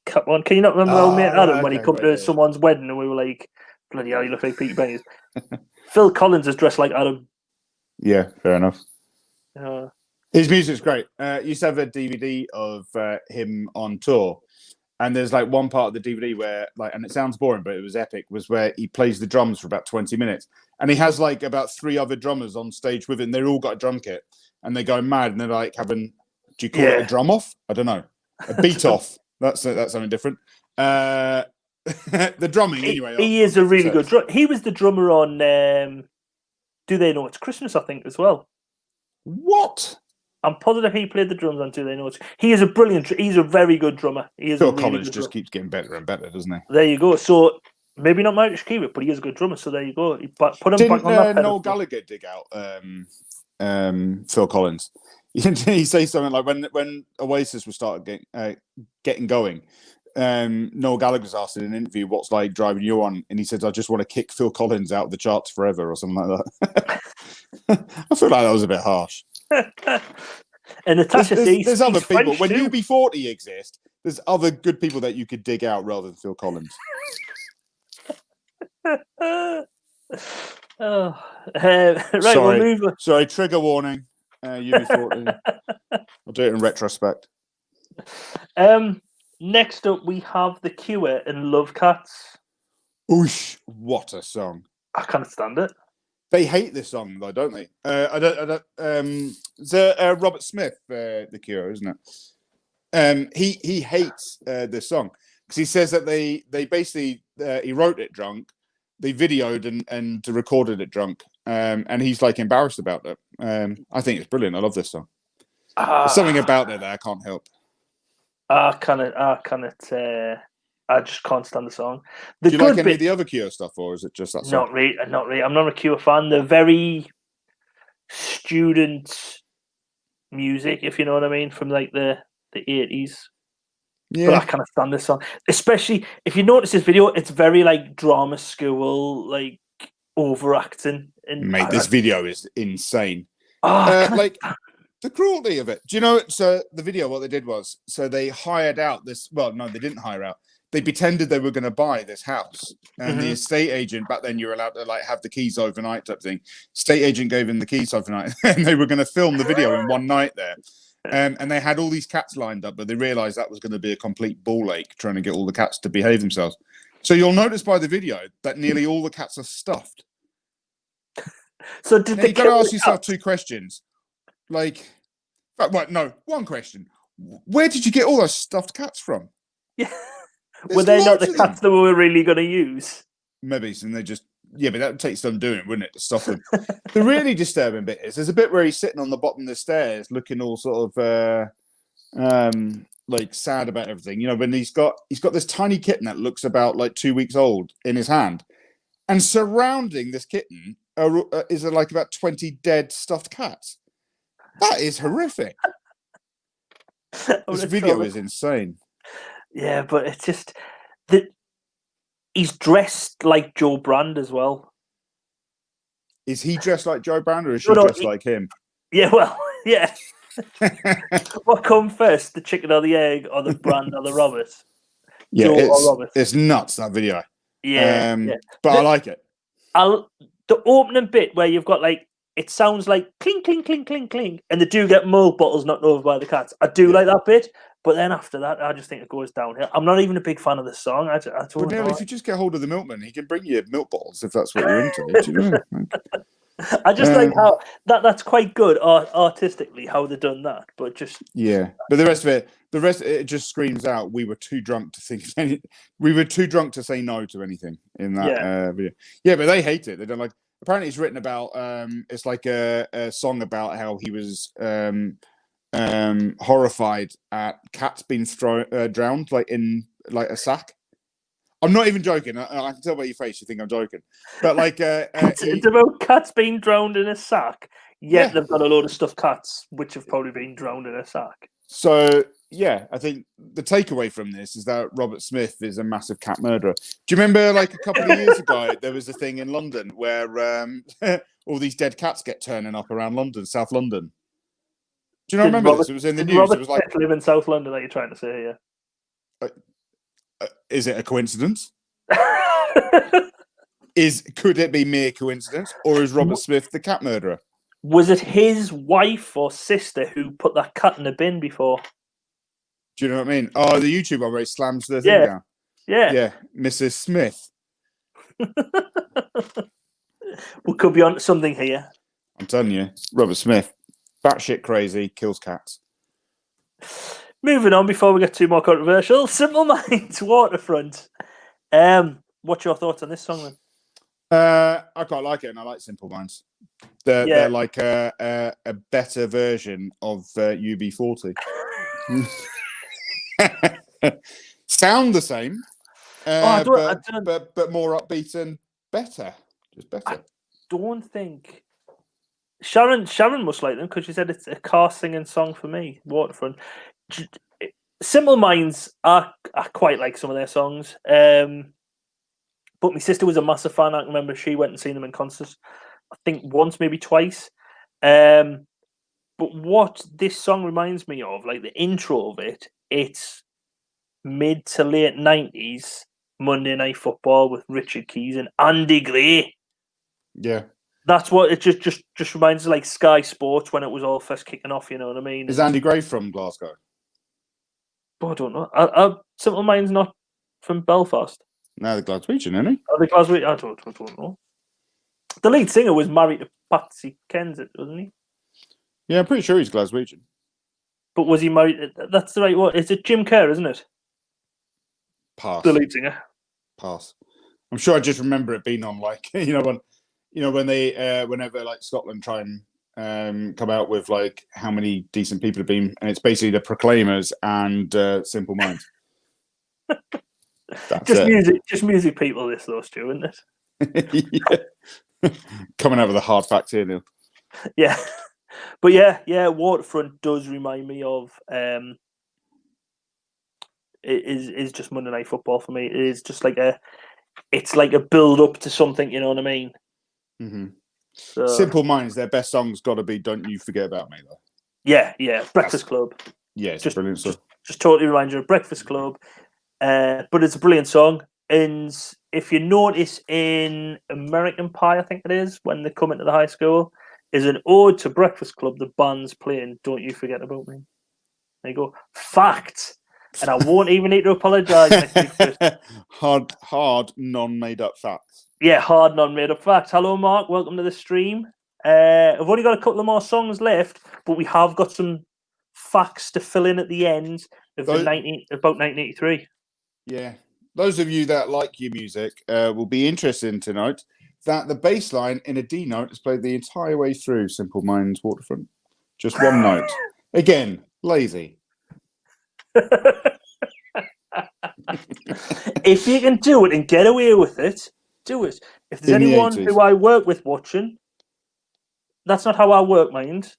cap on. Can you not remember old mate Adam when he come to someone's wedding and we were like, bloody hell, you look like Peaky Blinders. Phil Collins is dressed like Adam. Yeah, fair enough. His music's great. Used to have a DVD of him on tour. And there's like one part of the DVD where, like, and it sounds boring, but it was epic, was where he plays the drums for about 20 minutes. And he has like about 3 other drummers on stage with him. They've all got a drum kit and they go mad. And they're like having, do you call it a drum off? I don't know. A beat off. That's something different. The drumming, anyway. He is a really good drummer. He was the drummer on Do They Know It's Christmas, I think, as well. What? I'm positive he played the drums on Do They Know It's. He is a brilliant. He's a very good drummer. Phil Collins just keeps getting better and better, doesn't he? There you go. So maybe not Mike Shakira, but he is a good drummer. So there you go. Put him back on that pedestal. Noel Gallagher dig out Phil Collins? He say something like when Oasis was started getting going. Noel Gallagher was asked in an interview, "What's like driving you on?" And he said, "I just want to kick Phil Collins out of the charts forever," or something like that. I feel like that was a bit harsh. And Natasha says there's other people. French when too. UB40 exist, there's other good people that you could dig out rather than Phil Collins. Right, Sorry. we'll move on. Sorry, trigger warning. UB40. I'll do it in retrospect. Next up, we have The Cure and Love Cats. Oosh, what a song! I can't stand it. They hate this song, though, don't they? It's Robert Smith, The Cure, isn't it? He hates this song because he says that they basically he wrote it drunk, they videoed and recorded it drunk, and he's like embarrassed about it. I think it's brilliant. I love this song. There's something about it that I can't help. I just can't stand the song. The Do you like any of the other Cure stuff, or is it just that song? Not really. Not really. I'm not a Cure fan. They're very student music, if you know what I mean, from like the 80s. Yeah, But I can't stand this song, especially if you notice this video. It's very like drama school, like overacting. And mate, this video is insane. like the cruelty of it. Do you know? So the video, what they did was, so they hired out this. Well, no, they didn't hire out. They pretended they were going to buy this house, and the estate agent back then, you were allowed to like have the keys overnight type thing. Estate agent gave them the keys overnight, and they were going to film the video in one night there. And they had all these cats lined up, but they realised that was going to be a complete ball ache trying to get all the cats to behave themselves. So you'll notice by the video that nearly all the cats are stuffed. So did you've got to ask yourself two questions. Like, well, no, one question. Where did you get all those stuffed cats from? Yeah. Were they not the cats that we were really going to use? Maybe, and they just... Yeah, but that would take some doing, wouldn't it, to stop them? The really disturbing bit is there's a bit where he's sitting on the bottom of the stairs looking all sort of like sad about everything. You know, when he's got this tiny kitten that looks about like 2 weeks old in his hand. And surrounding this kitten is like about 20 dead stuffed cats. That is horrific. This video is insane. Yeah, but it's just that he's dressed like Joe Brand as well. Is he dressed like Joe Brand, or is she dressed like him? Yeah, well, yeah. What come first, the chicken or the egg, or the Brand or the Robert? Yeah, it's nuts, that video. Yeah, but I like it. The opening bit where you've got like, it sounds like clink, clink, clink, clink, clink, and they do get milk bottles knocked over by the cats. I do like that bit, but then after that, I just think it goes downhill. I'm not even a big fan of the song. I don't know. If you just get hold of the milkman, he can bring you milk bottles if that's what you're into. Do you know? I just like how that's quite good artistically how they've done that, but just But the rest of it just screams out. We were too drunk to think. We were too drunk to say no to anything in that video. Yeah, but they hate it. They don't like. Apparently, it's written about. It's like a song about how he was horrified at cats being drowned like in like a sack. I'm not even joking. I can tell by your face you think I'm joking. But like, it's about cats being drowned in a sack. Yet they've got a load of stuffed cats which have probably been drowned in a sack. So yeah, I think the takeaway from this is that Robert Smith is a massive cat murderer. Do you remember, like a couple of years ago, there was a thing in London where all these dead cats get turning up around London, South London? Do you not remember this? It was in the news. Robert it was like Smith live in South London. That you're trying to say here? Is it a coincidence? Could it be mere coincidence, or is Robert Smith the cat murderer? Was it his wife or sister who put that cat in a bin before? Do you know what I mean? Oh, the YouTube one where he slams the thing down. Yeah, Mrs. Smith. We could be on something here. I'm telling you, Robert Smith, batshit crazy, kills cats. Moving on before we get too more controversial. Simple Minds, Waterfront. What's your thoughts on this song then? I quite like it, and I like Simple Minds. They're like a better version of UB40. Sound the same, but more upbeat and better. Just better. I don't think Sharon must like them because she said it's a car singing song for me. Waterfront. Simple Minds, I quite like some of their songs. But my sister was a massive fan. I can remember she went and seen them in concerts. I think once, maybe twice. But what this song reminds me of, like the intro of it, it's mid to late 90s Monday Night Football with Richard Keys and Andy Gray. Yeah. That's what it just reminds me, like Sky Sports when it was all first kicking off, you know what I mean? Is Andy Gray from Glasgow? Oh, I don't know. Simple Minds not from Belfast. No, the Glaswegian, isn't he? Oh, the Glaswegian. I don't know. The lead singer was married to Patsy Kensit, wasn't he? Yeah, I'm pretty sure he's Glaswegian. But was he married? That's the right one. Is it Jim Kerr, isn't it? Pass. The lead singer. Pass. I'm sure I just remember it being on like when they whenever like Scotland try and come out with like how many decent people have been, and it's basically the Proclaimers and Simple Minds. That's just music people. This though, Stu, isn't it? Yeah. Coming out with a hard fact here, Neil. Yeah, but yeah, Waterfront does remind me of. It is just Monday Night Football for me. It is just like it's like a build up to something. You know what I mean? Mm-hmm. So, Simple Minds, their best song's got to be "Don't You Forget About Me," though. Yeah, Breakfast Club. Yeah, it's just a brilliant song. Just totally reminds you of Breakfast Club. But it's a brilliant song. And if you notice in American Pie, I think it is, when they come into the high school, is an ode to Breakfast Club. The band's playing "Don't You Forget About Me." There you go. Fact. And I won't even need to apologise next week for it. Hard, non-made up facts. Yeah, hard, non-made up facts. Hello, Mark. Welcome to the stream. I've only got a couple of more songs left, but we have got some facts to fill in at the end of about 1983. Yeah. Those of you that like your music will be interested in tonight that the bass line in a D note is played the entire way through Simple Minds Waterfront. Just one note. Again, lazy. If you can do it and get away with it, do it. If there's anyone who I work with watching, that's not how I work, mind.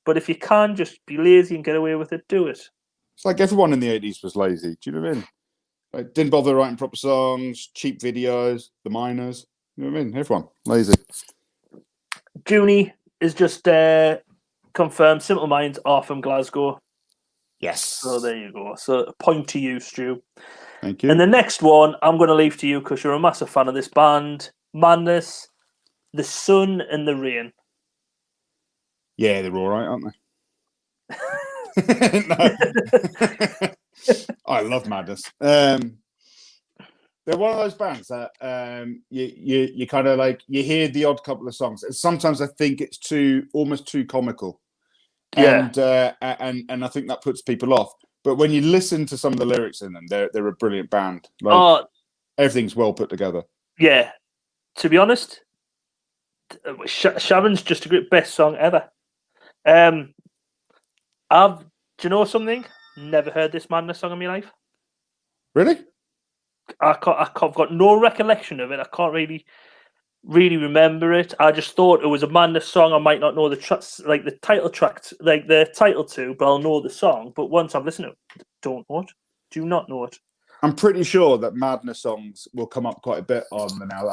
But if you can just be lazy and get away with it, do it. It's like everyone in the 80s was lazy. Do you know what I mean? Like, didn't bother writing proper songs, cheap videos, the miners. You know what I mean? Everyone lazy. Junie is just confirmed. Simple Minds are from Glasgow. Yes. So there you go. So a point to you, Stu. Thank you. And the next one I'm going to leave to you because you're a massive fan of this band. Madness, The Sun and the Rain. Yeah, they're all right, aren't they? I love Madness. They're one of those bands that you kind of like, you hear the odd couple of songs, and sometimes I think it's almost too comical. Yeah. And I think that puts people off. But when you listen to some of the lyrics in them, they're a brilliant band. Like, everything's well put together. Yeah. To be honest, Sharon's just a great best song ever. Do you know something? Never heard this Madness song in my life. Really? I've got no recollection of it. I can't really remember it. I just thought it was a Madness song. I might not know the tracks, like the title track, like the title to, but I'll know the song. But once I've listened to it, don't know it. Do not know it. I'm pretty sure that Madness songs will come up quite a bit on the now.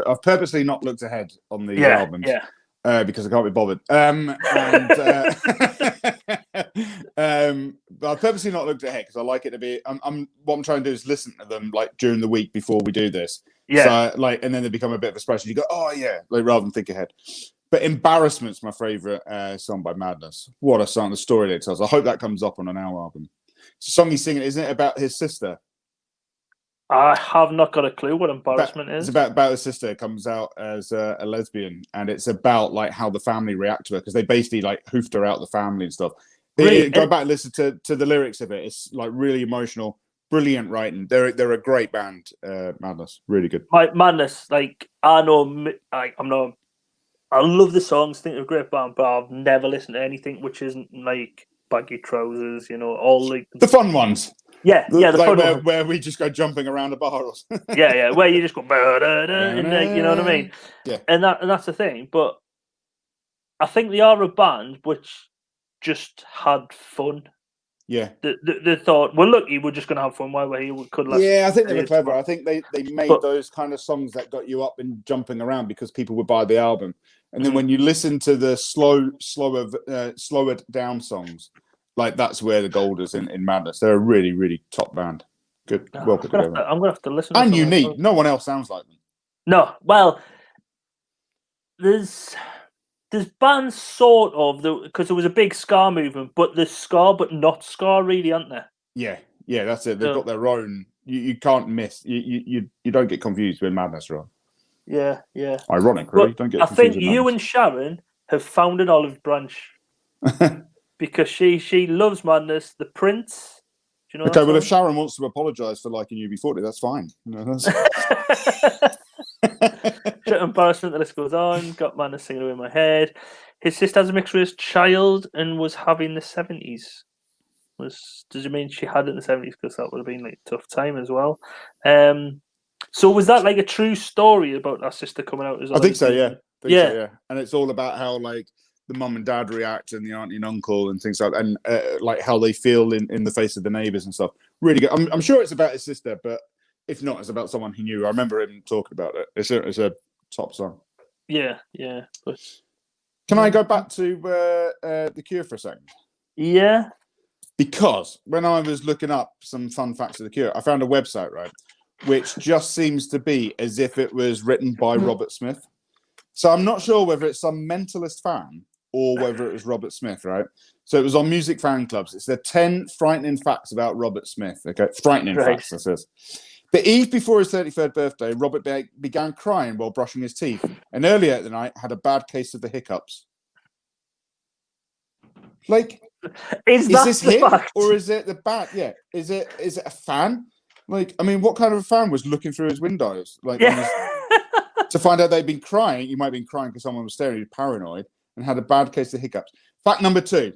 I've purposely not looked ahead on these albums. Yeah. Because I can't be bothered. But I've purposely not looked ahead because I like it to be. What I'm trying to do is listen to them like during the week before we do this. Yeah. So and then they become a bit of a splash. You go, oh yeah, like rather than think ahead. But Embarrassment's my favorite song by Madness. What a song! The story that it tells. I hope that comes up on an Now album. It's a song he's singing, isn't it, about his sister? I have not got a clue what Embarrassment is. It's about his sister comes out as a lesbian, and it's about like how the family react to her because they basically like hoofed her out the family and stuff. Really? Go back and listen to the lyrics of it. It's like really emotional, brilliant writing. They're a great band. Madness, really good. Madness, like I know, I love the songs. Think they're a great band, but I've never listened to anything which isn't like Baggy Trousers. You know, all like the fun ones. Yeah, the like fun where we just go jumping around a bar. yeah, where you just go and you know what I mean. Yeah, and that's the thing. But I think they are a band which just had fun. Yeah, they thought, well, look, we're just going to have fun. Why we could last? Yeah, I think they were clever. I think they made those kind of songs that got you up and jumping around because people would buy the album. And then when you listen to the slower down songs, like that's where the gold is in Madness. They're a really, really top band. Good, well put together. I'm gonna have to listen. And unique. No one else sounds like them. No, well, there's bands sort of because there was a big ska movement, but there's ska but not ska, really, aren't there? Yeah, that's it. They've got their own. You can't miss. You don't get confused with Madness, right? Yeah. Ironic, really. Don't get. I think you and Sharon have found an olive branch because she loves Madness, the Prince, Do you know Okay, well, if that Sharon wants to apologise for liking UB40, that's fine. That's... Embarrassment, the list goes on. Got Madness singing away in my head. His sister has a mixed race child and was having the 70s. Does it mean she had it in the 70s? Because that would have been like a tough time as well. So was that like a true story about our sister coming out as well? I think so, yeah. Yeah. And it's all about how like the mum and dad react and the auntie and uncle and things like that, and like how they feel in the face of the neighbours and stuff. Really good. I'm sure it's about his sister, but if not, it's about someone he knew. I remember him talking about it. It's a top song. Yeah. But can I go back to The Cure for a second? Yeah. Because when I was looking up some fun facts of The Cure, I found a website, right, which just seems to be as if it was written by Robert Smith. So I'm not sure whether it's some mentalist fan or whether it was Robert Smith, right? So it was on Music Fan Clubs. It's the 10 frightening facts about Robert Smith. Okay, frightening facts, that says. The eve before his 33rd birthday, Robert began crying while brushing his teeth, and earlier at the night had a bad case of the hiccups. Like, is this him fact? Or is it the bad? Yeah, is it a fan? Like, I mean, what kind of a fan was looking through his windows? Like, to find out they'd been crying, you might have been crying because someone was staring at you, paranoid, and had a bad case of hiccups. Fact number 2.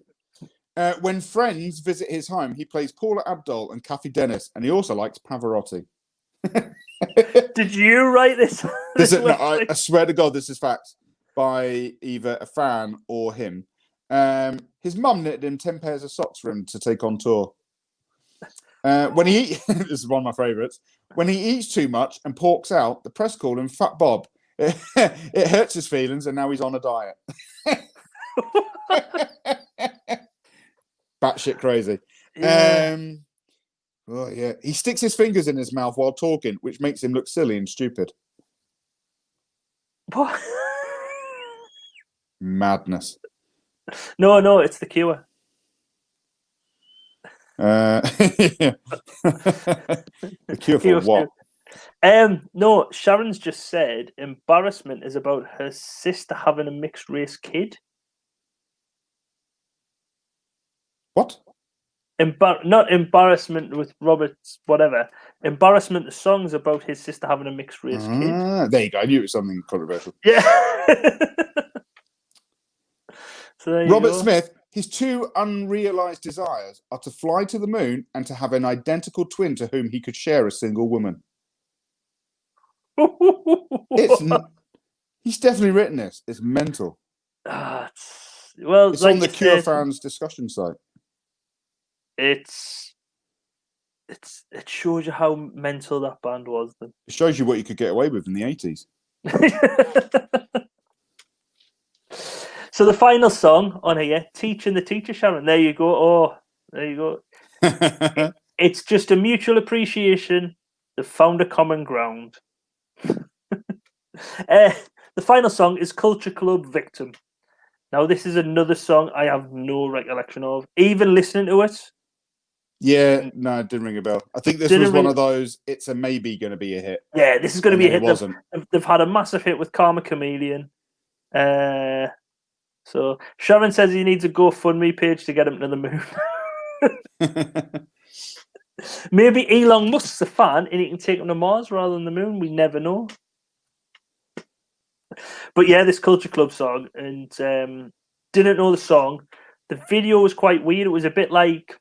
When friends visit his home, he plays Paula Abdul and Kathy Dennis, and he also likes Pavarotti. Did you write this? No, I swear to God, this is facts by either a fan or him. His mum knitted him 10 pairs of socks for him to take on tour. When he this is one of my favourites. When he eats too much and porks out, the press call him Fat Bob. It hurts his feelings, and now he's on a diet. Batshit crazy. Yeah. Oh yeah, he sticks his fingers in his mouth while talking, which makes him look silly and stupid. What? Madness. No, it's The Cure. The Cure for what? No, Sharon's just said embarrassment is about her sister having a mixed race kid. What? Not embarrassment with Robert's whatever. Embarrassment, the song's about his sister having a mixed race kid. There you go. I knew it was something controversial. Yeah. So Robert Smith, his 2 unrealized desires are to fly to the moon and to have an identical twin to whom he could share a single woman. He's definitely written this. It's mental. It's like on the Cure said, fans discussion site. It shows you how mental that band was then. It shows you what you could get away with in the 80s. So the final song on here, Teaching the Teacher, Sharon. There you go. Oh, there you go. It's just a mutual appreciation that found a common ground. The final song is Culture Club Victim. Now, this is another song I have no recollection of. Even listening to it. Yeah, no, it didn't ring a bell. I think this was one of those, it's a maybe going to be a hit. Yeah, this is going to be a hit. It wasn't. They've had a massive hit with Karma Chameleon. So Sharon says he needs a GoFundMe page to get him to the moon. Maybe Elon Musk's a fan and he can take him to Mars rather than the moon. We never know. But yeah, this Culture Club song, and didn't know the song. The video was quite weird. It was a bit like,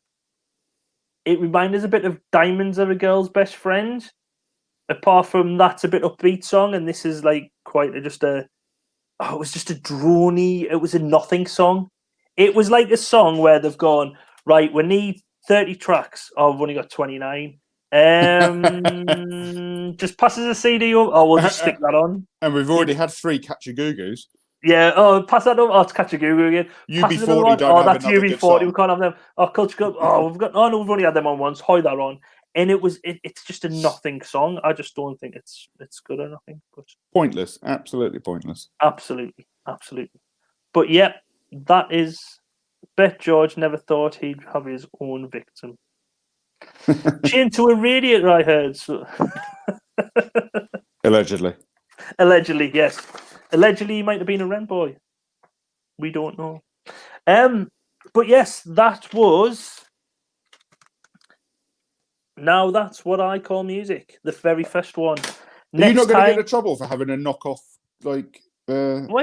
it reminded us a bit of Diamonds Are a Girl's Best Friend. Apart from that's a bit upbeat song, and this is like quite it was just a droney, it was a nothing song. It was like a song where they've gone, right, we need 30 tracks. Oh, we've only got 29. Just passes a CD over. Oh, we'll just stick that on. And we've already had 3 Catch-A-Goo-Goos. Yeah, pass that over. Oh, it's Catch-A-Goo-Goo again. UB40 don't have that's UB40. We can't have them. Oh, Culture Club. Oh, we've only had them on once. Hoy that on. And it's just a nothing song. I just don't think it's good or nothing. But pointless. Absolutely pointless. Absolutely. But yeah, that is. Bet George never thought he'd have his own victim. Chained to a radiator, I heard. So. Allegedly. Allegedly, yes. Allegedly, he might have been a rent boy. We don't know. But yes, that was Now that's what I call music. The very first one. Are you not Next going to get time, into trouble for having a knockoff why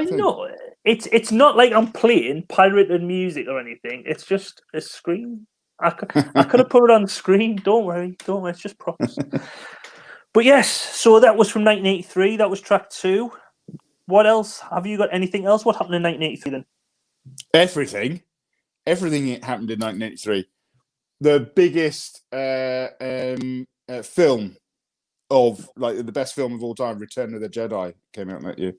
thing? no? It's not like I'm playing pirated music or anything. It's just a screen. I could have put it on the screen. Don't worry. It's just props. But yes, so that was from 1983. That was track 2. What else? Have you got anything else? What happened in 1983 then? Everything happened in 1983. The biggest film of like the best film of all time, Return of the Jedi, came out that year.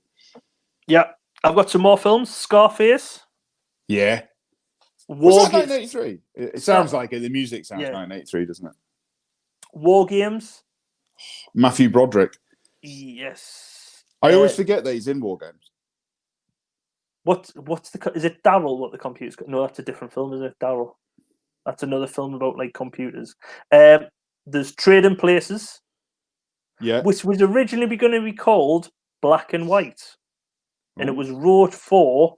Yeah, I've got some more films. Scarface. Yeah. War Was that Games. 1983? It sounds like it. The music sounds Yeah. 1983, doesn't it? War Games. Matthew Broderick. Yes. I always forget that he's in War Games. What's is it Daryl? What the computer's got? No, that's a different film, isn't it? Daryl. That's another film about like computers. There's Trading Places. Yeah. Which was originally going to be called Black and White, and it was wrote for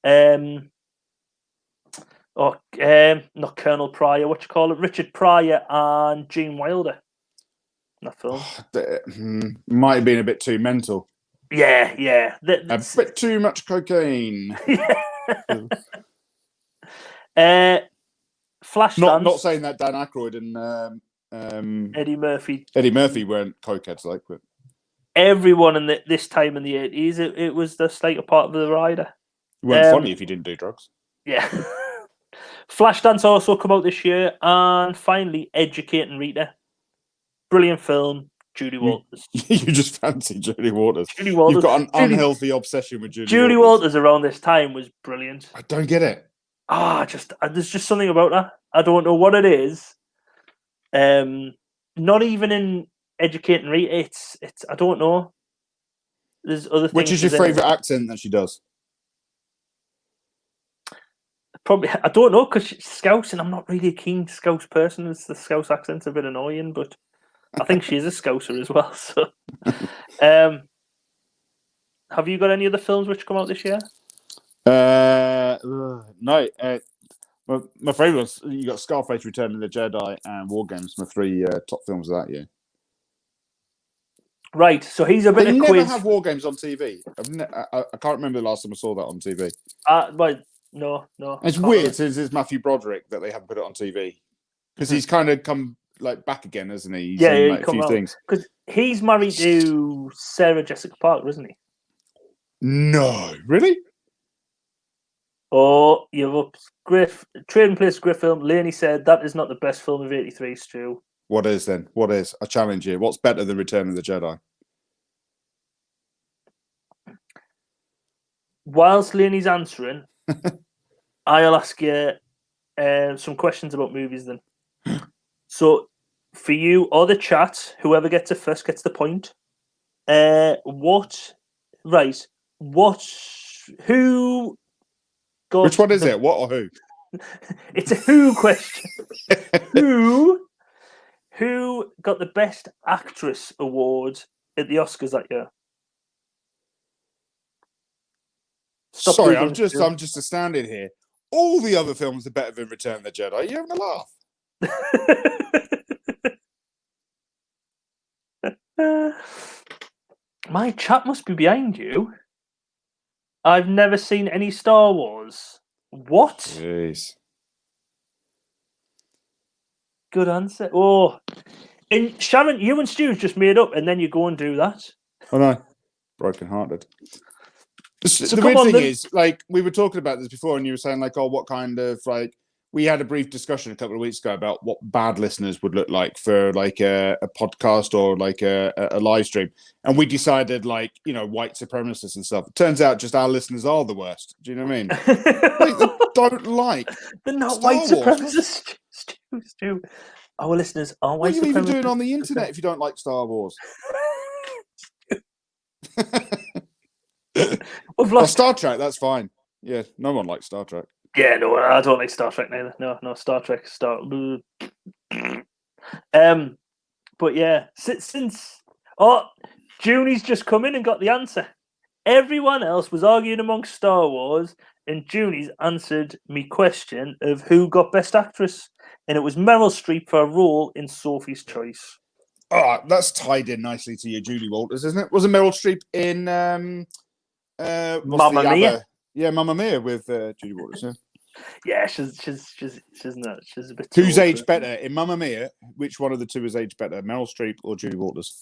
not Colonel Pryor, what you call it, Richard Pryor and Gene Wilder. That film might have been a bit too mental. Yeah. A bit too much cocaine. Flashdance. Not saying that Dan Aykroyd and Eddie Murphy weren't cokeheads, like, but everyone in this time in the 80s, it was just like a part of the rider. It weren't funny if you didn't do drugs. Yeah. Flashdance also come out this year, and finally, Educating Rita. Brilliant film. Judy Walters. You just fancy Judy Walters. Judy Walters. You've got an unhealthy obsession with Judy Walters around this time was brilliant. I don't get it. There's just something about her. I don't know what it is. Not even in Educating Rita. It's I don't know. There's other things. Which is your favourite accent that she does? Probably, I don't know, because she's Scouse, and I'm not really a keen Scouse person. The Scouse accent's a bit annoying, but I think she is a Scouser as well. So, have you got any other films which come out this year? No. My favourite ones, you got Scarface, Return of the Jedi, and War Games. My 3 top films of that year. Right, so he's a bit they of never quiz. have War Games on TV. I can't remember the last time I saw that on TV. Well, no. It's weird since it's Matthew Broderick that they haven't put it on TV, because he's kind of come like back again, hasn't he? He's in, like, a few things. Because he's married to Sarah Jessica Parker, isn't he? No, really? Oh, you've up Trading Place, great film. Leone said that is not the best film of '83, Stu. What is then? What is? I challenge you. What's better than Return of the Jedi? Whilst Leonie's answering, I'll ask you some questions about movies then. So, for you or the chat, whoever gets it first gets the point. Who got... Which one is it? What or who? It's a who question. Who got the Best Actress award at the Oscars that year? Sorry, I'm just astounded here. All the other films are better than Return of the Jedi. Are you having a laugh? My chat must be behind you. I've never seen any Star Wars. What? Jeez. Good answer. Oh, and Sharon, you and Stu's just made up, and then you go and do that. Oh no, broken-hearted. So the weird thing is, like, we were talking about this before, and you were saying, like, oh, what kind of, like, we had a brief discussion a couple of weeks ago about what bad listeners would look like for, like, a podcast or, like, a live stream. And we decided, like, you know, white supremacists and stuff. It turns out just our listeners are the worst. Do you know what I mean? Like, they don't like They're not Star white Wars. supremacists, Stu. Our listeners are white supremacists. What are you even doing on the internet if you don't like Star Wars? Star Trek, that's fine. Yeah, no one likes Star Trek. Yeah, no, I don't like Star Trek neither. No, Star Trek. But yeah, since Junie's just come in and got the answer. Everyone else was arguing amongst Star Wars, and Julie's answered me question of who got Best Actress, and it was Meryl Streep for a role in Sophie's Choice. Oh, that's tied in nicely to your Julie Walters, isn't it? Wasn't Meryl Streep in Mamma Mia? Yeah, Mamma Mia with Julie Walters. Yeah. Yeah, she's not. She's a bit. Who's aged better in Mamma Mia? Which one of the two is aged better, Meryl Streep or Julie Walters?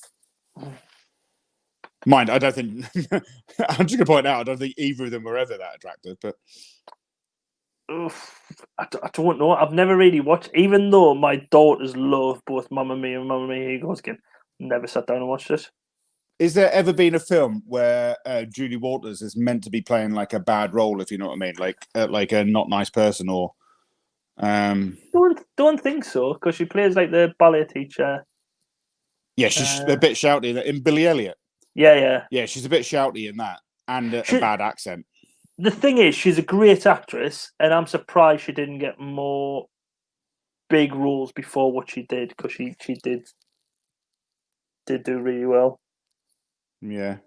Mind, I don't think. I'm just gonna point out, I don't think either of them were ever that attractive. But I don't know. I've never really watched, even though my daughters love both Mamma Mia and Mamma Mia. Here goes again. Never sat down and watched it. is there ever been a film where Julie Walters is meant to be playing like a bad role, if you know what I mean, like a not nice person, or? Don't think so, because she plays like the ballet teacher. Yeah, she's a bit shouty in Billy Elliot. Yeah. Yeah, she's a bit shouty in that, and a bad accent. The thing is, she's a great actress, and I'm surprised she didn't get more big roles before what she did, because she did do really well. Yeah,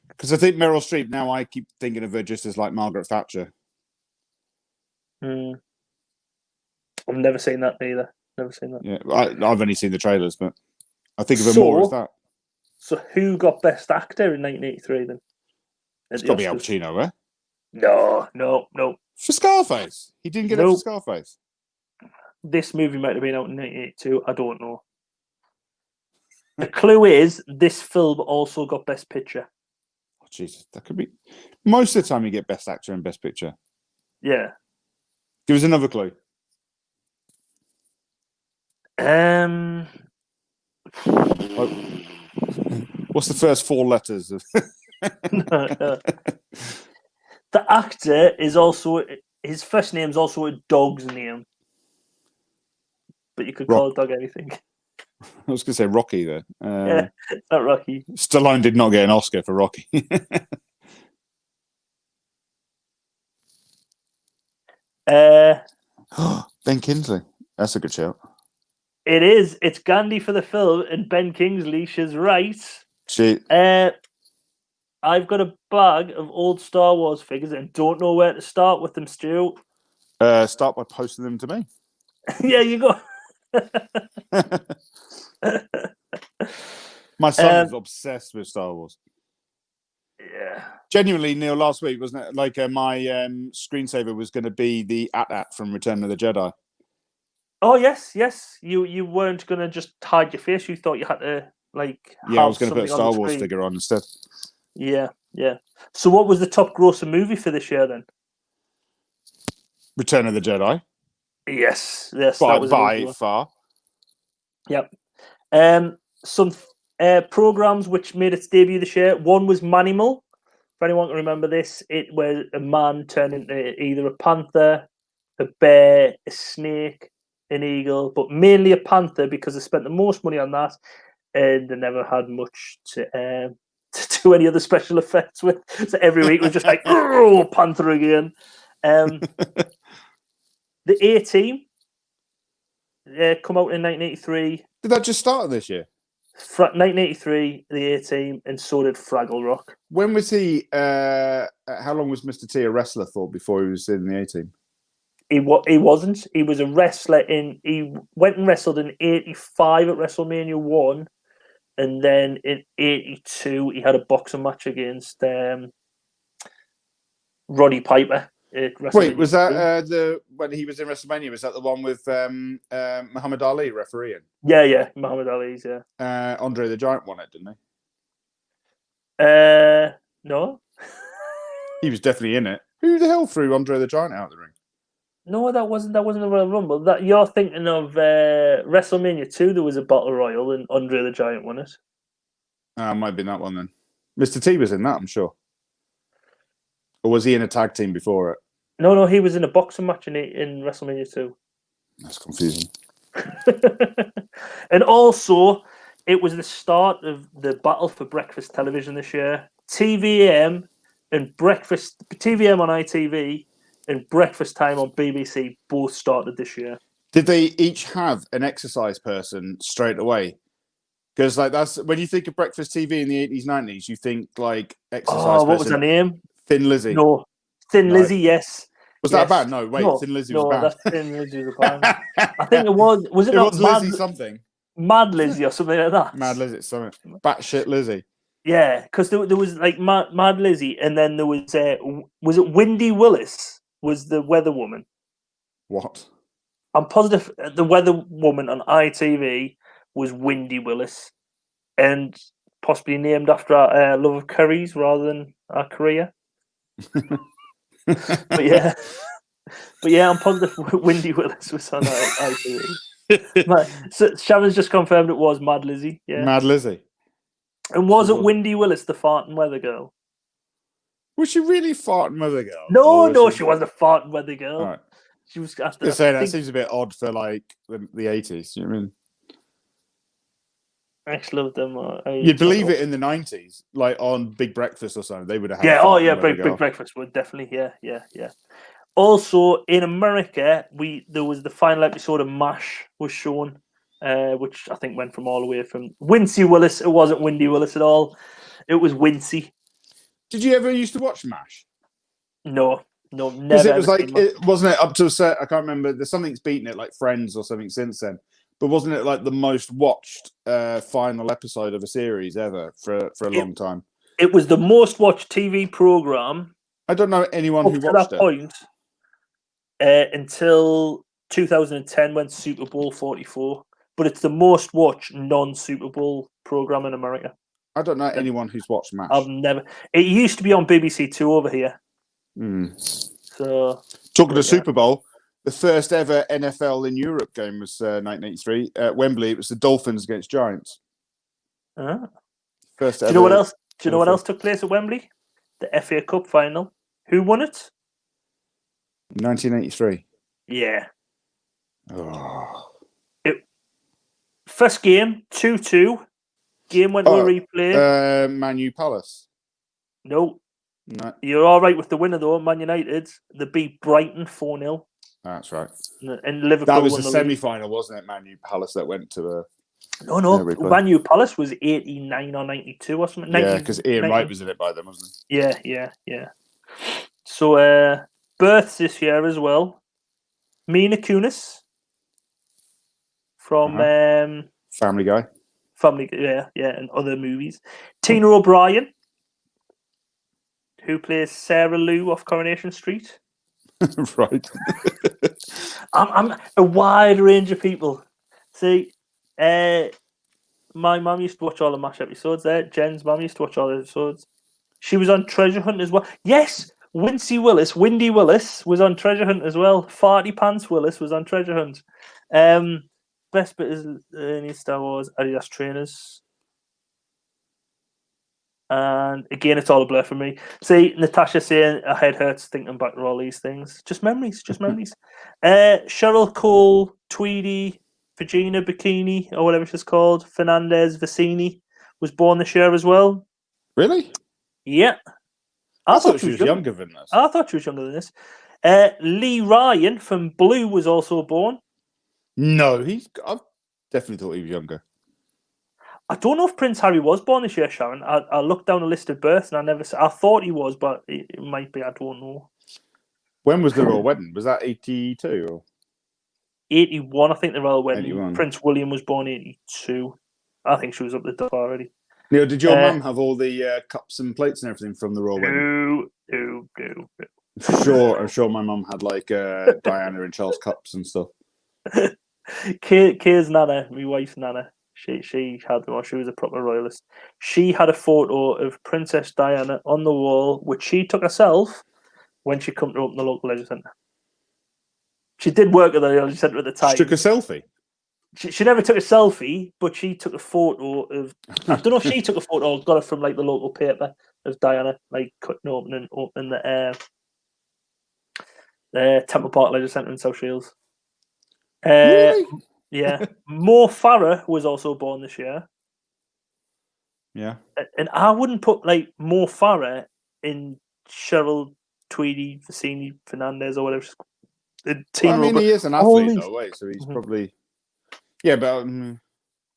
because I think Meryl Streep, now I keep thinking of her just as like Margaret Thatcher. I've never seen that either. Never seen that. Yeah, I've only seen the trailers, but I think of her more as that. So who got Best Actor in 1983 then? It's got to be Al Pacino, eh? No. For Scarface. He didn't get it for Scarface. This movie might have been out in 1982. I don't know. The clue is this film also got Best Picture. Oh, Jesus. That could be... Most of the time you get Best Actor and Best Picture. Yeah. Give us another clue. What's the first four letters of... No. The actor is also... His first name's also a dog's name. But you could call a dog anything. I was going to say Rocky there. Yeah, it's not Rocky. Stallone did not get an Oscar for Rocky. Ben Kingsley. That's a good shout. It is. It's Gandhi for the film, and Ben Kingsley, she's right. I've got a bag of old Star Wars figures and don't know where to start with them, Stu. Start by posting them to me. Yeah, you go. My son is obsessed with Star Wars. Yeah. Genuinely, Neil, last week, wasn't it? Like my screensaver was going to be the AT-AT from Return of the Jedi. Oh, yes. You weren't going to just hide your face. You thought you had to, like, yeah, I was going to put a Star Wars figure on instead. Yeah. So what was the top grossing movie for this year, then? Return of the Jedi. Yes. By far. Yep. Some programs which made its debut this year. One was Manimal. If anyone can remember this, it was a man turned into either a panther, a bear, a snake, an eagle, but mainly a panther because they spent the most money on that, and they never had much to do any other special effects with. So every week was just like, oh, panther again. The A-Team come out in 1983. Did that just start this year? 1983, the A-Team, and so did Fraggle Rock. When was he? How long was Mr. T a wrestler for before he was in the A-Team? He wasn't. He was a wrestler he went and wrestled in 85 at WrestleMania 1, and then in 82 he had a boxing match against Roddy Piper. Wait, was that when he was in WrestleMania? Was that the one with Muhammad Ali refereeing? Yeah, Muhammad Ali's. Yeah. Andre the Giant won it, didn't he? No. He was definitely in it. Who the hell threw Andre the Giant out of the ring? No, that wasn't the Royal Rumble. That you're thinking of WrestleMania 2. There was a Battle Royal and Andre the Giant won it. Might have been that one then. Mr. T was in that, I'm sure. Or was he in a tag team before it? No, he was in a boxing match in WrestleMania 2. That's confusing. And also, it was the start of the battle for breakfast television this year. TVM on ITV and breakfast time on BBC both started this year. Did they each have an exercise person straight away? Because like that's when you think of breakfast TV in the 80s, 90s, you think like exercise person. What was her name? Thin Lizzy. No, Thin No. Lizzy, yes. Was yes. that a band? No, wait, No, Thin Lizzy no, was a band. that Thin Lizzy was a band. I think it was. Was it not was Mad Lizzy something? Mad Lizzy or something like that? Mad Lizzy, something. Batshit Lizzy. Yeah, because there was like Mad Lizzy, and then there was it Windy Willis was the weather woman. What? I'm positive the weather woman on ITV was Windy Willis, and possibly named after our love of curries rather than our career. But yeah, I'm positive Windy Willis was on ITV. So Sharon's just confirmed it was Mad Lizzy. Yeah, Mad Lizzy. and wasn't Windy Willis the farting weather girl? Was she really farting weather girl? No, she wasn't a farting weather girl. All right. She was. That seems a bit odd for like the 80s. You know what I mean? I actually loved them. You'd believe it in the 90s, like on Big Breakfast or something. They would have had. Yeah. A Oh yeah. Big Breakfast would definitely. Yeah. Also in America, there was the final episode of MASH was shown, which I think went from all the way from Wincy Willis. It wasn't Windy Willis at all. It was Wincy. Did you ever used to watch MASH? No, never. Because it was like, wasn't it up to a set? I can't remember. There's something's beaten it, like Friends or something since then. But wasn't it like the most watched final episode of a series ever for a long time? It was the most watched TV program. I don't know anyone who watched it. Point, until 2010 when Super Bowl 44. But it's the most watched non-Super Bowl program in America. I don't know anyone who's watched MASH. I've never. It used to be on BBC Two over here. So talking of Super Bowl, the first ever NFL in Europe game was 1983 at Wembley. It was the Dolphins against Giants. First ever. Do you know what else? Do you know what else took place at Wembley? The FA Cup final. Who won it? 1983. Yeah. Oh. First game 2-2. Game went to a replay. Man U Palace. No. You're all right with the winner though. Man United. They beat Brighton 4-0. That's right. And Liverpool. That was the semi-final, wasn't it? Man U Palace that went to the. No. Man U Palace was 89 or 92 or something. Yeah, because Ian Wright was in it by then, wasn't he? Yeah. So births this year as well. Mila Kunis from Family Guy. And other movies. Tina O'Brien, who plays Sarah Lou off Coronation Street. Right. I'm a wide range of people. See, my mum used to watch all the MASH episodes there. Jen's mum used to watch all the episodes. She was on Treasure Hunt as well. Yes, Windy Willis was on Treasure Hunt as well. Farty Pants Willis was on Treasure Hunt. Best bit is in Star Wars Adidas trainers. And again, it's all a blur for me. See, Natasha saying her head hurts thinking back to all these things. Just memories. Cheryl Cole, Tweedy, Virginia Bikini, or whatever she's called, Fernandez Vicini, was born this year as well. Really? Yeah. I thought she was younger than this. I thought she was younger than this. Lee Ryan from Blue was also born. No, I definitely thought he was younger. I don't know if Prince Harry was born this year, Sharon. I looked down a list of births and I thought he was, but it might be. I don't know. When was the royal wedding? Was that 82 or 81? I think the royal wedding. 81. Prince William was born 82. I think she was up the top already. Neil, did your mum have all the cups and plates and everything from the royal wedding? No. I'm sure my mum had like Diana and Charles cups and stuff. Kay's nana, my wife's nana, she had them. She was a proper royalist. She had a photo of Princess Diana on the wall, which she took herself when she come to open the local leisure centre. She did work at the leisure centre at the time. She took a selfie. She never took a selfie, but she took a photo of. I don't know if she took a photo or got it from like the local paper of Diana, like cutting open the Temple Park Leisure Centre in South Shields. Really? Yeah. Mo Farah was also born this year. Yeah. And I wouldn't put like Mo Farah in Cheryl Tweedy, Vicini, Fernandez, or whatever. I mean, he is an athlete, though, wait, so he's probably. Yeah, but. And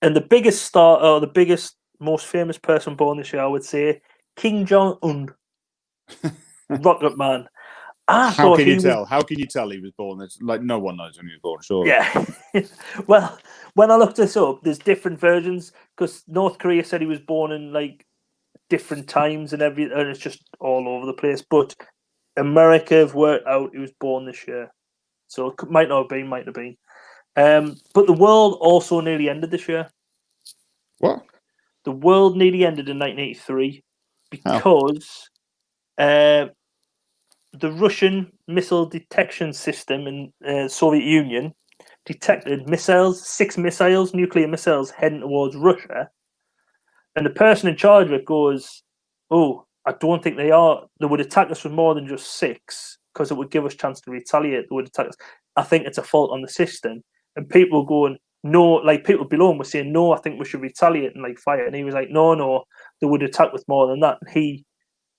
the biggest star, or the biggest, most famous person born this year, I would say, Kim Jong-un. Rocket Man. I How thought can you he was. tell? How can you tell he was born? It's like no one knows when he was born, surely. Yeah. Well, when I looked this up, there's different versions because North Korea said he was born in like different times and and it's just all over the place. But America have worked out he was born this year, so it might not have been, might have been. But the world also nearly ended this year. What? The world nearly ended in 1983 How? because the Russian missile detection system in Soviet Union detected missiles, 6 missiles, nuclear missiles heading towards Russia, and the person in charge of it goes, "Oh, I don't think they are. They would attack us with more than just 6 because it would give us a chance to retaliate. They would attack us. I think it's a fault on the system." And people going, "No," like people below him were saying, "No, I think we should retaliate and like fire." And he was like, "No, no, they would attack with more than that." And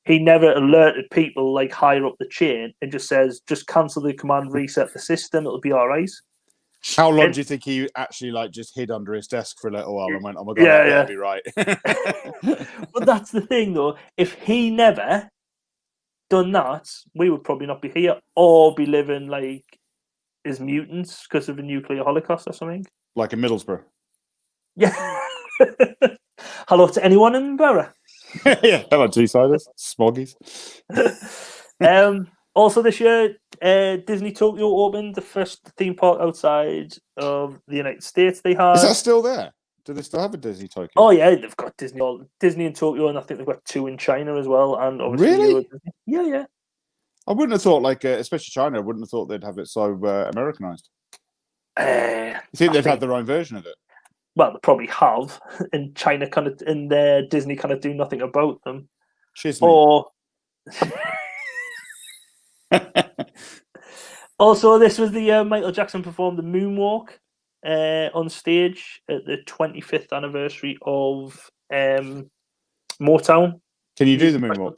he never alerted people like higher up the chain and just says, "Just cancel the command, reset the system, it'll be all right." How long And do you think he actually like just hid under his desk for a little while and went, "Oh my god, yeah, that better yeah. be right." But that's the thing, though. If he never done that, we would probably not be here or be living like as mutants because of a nuclear holocaust or something. Like in Middlesbrough. Yeah. Hello to anyone in Borough. Yeah, hello, T-siders, smoggies. Also this year, Disney Tokyo opened the first theme park outside of the United States. They Is that had. still there? Do they still have a Disney Tokyo? Oh yeah, they've got Disney in Tokyo, and I think they've got 2 in China as well, and obviously Really? Euro Disney. Yeah, yeah. I wouldn't have thought, like, especially China, I wouldn't have thought they'd have it so Americanized. You think they'd have their own version of it? Well, they probably have, and China kind of, and Disney kind of do nothing about them. Shizney. Or also, this was the year Michael Jackson performed the moonwalk on stage at the 25th anniversary of Motown. Can you do the moonwalk?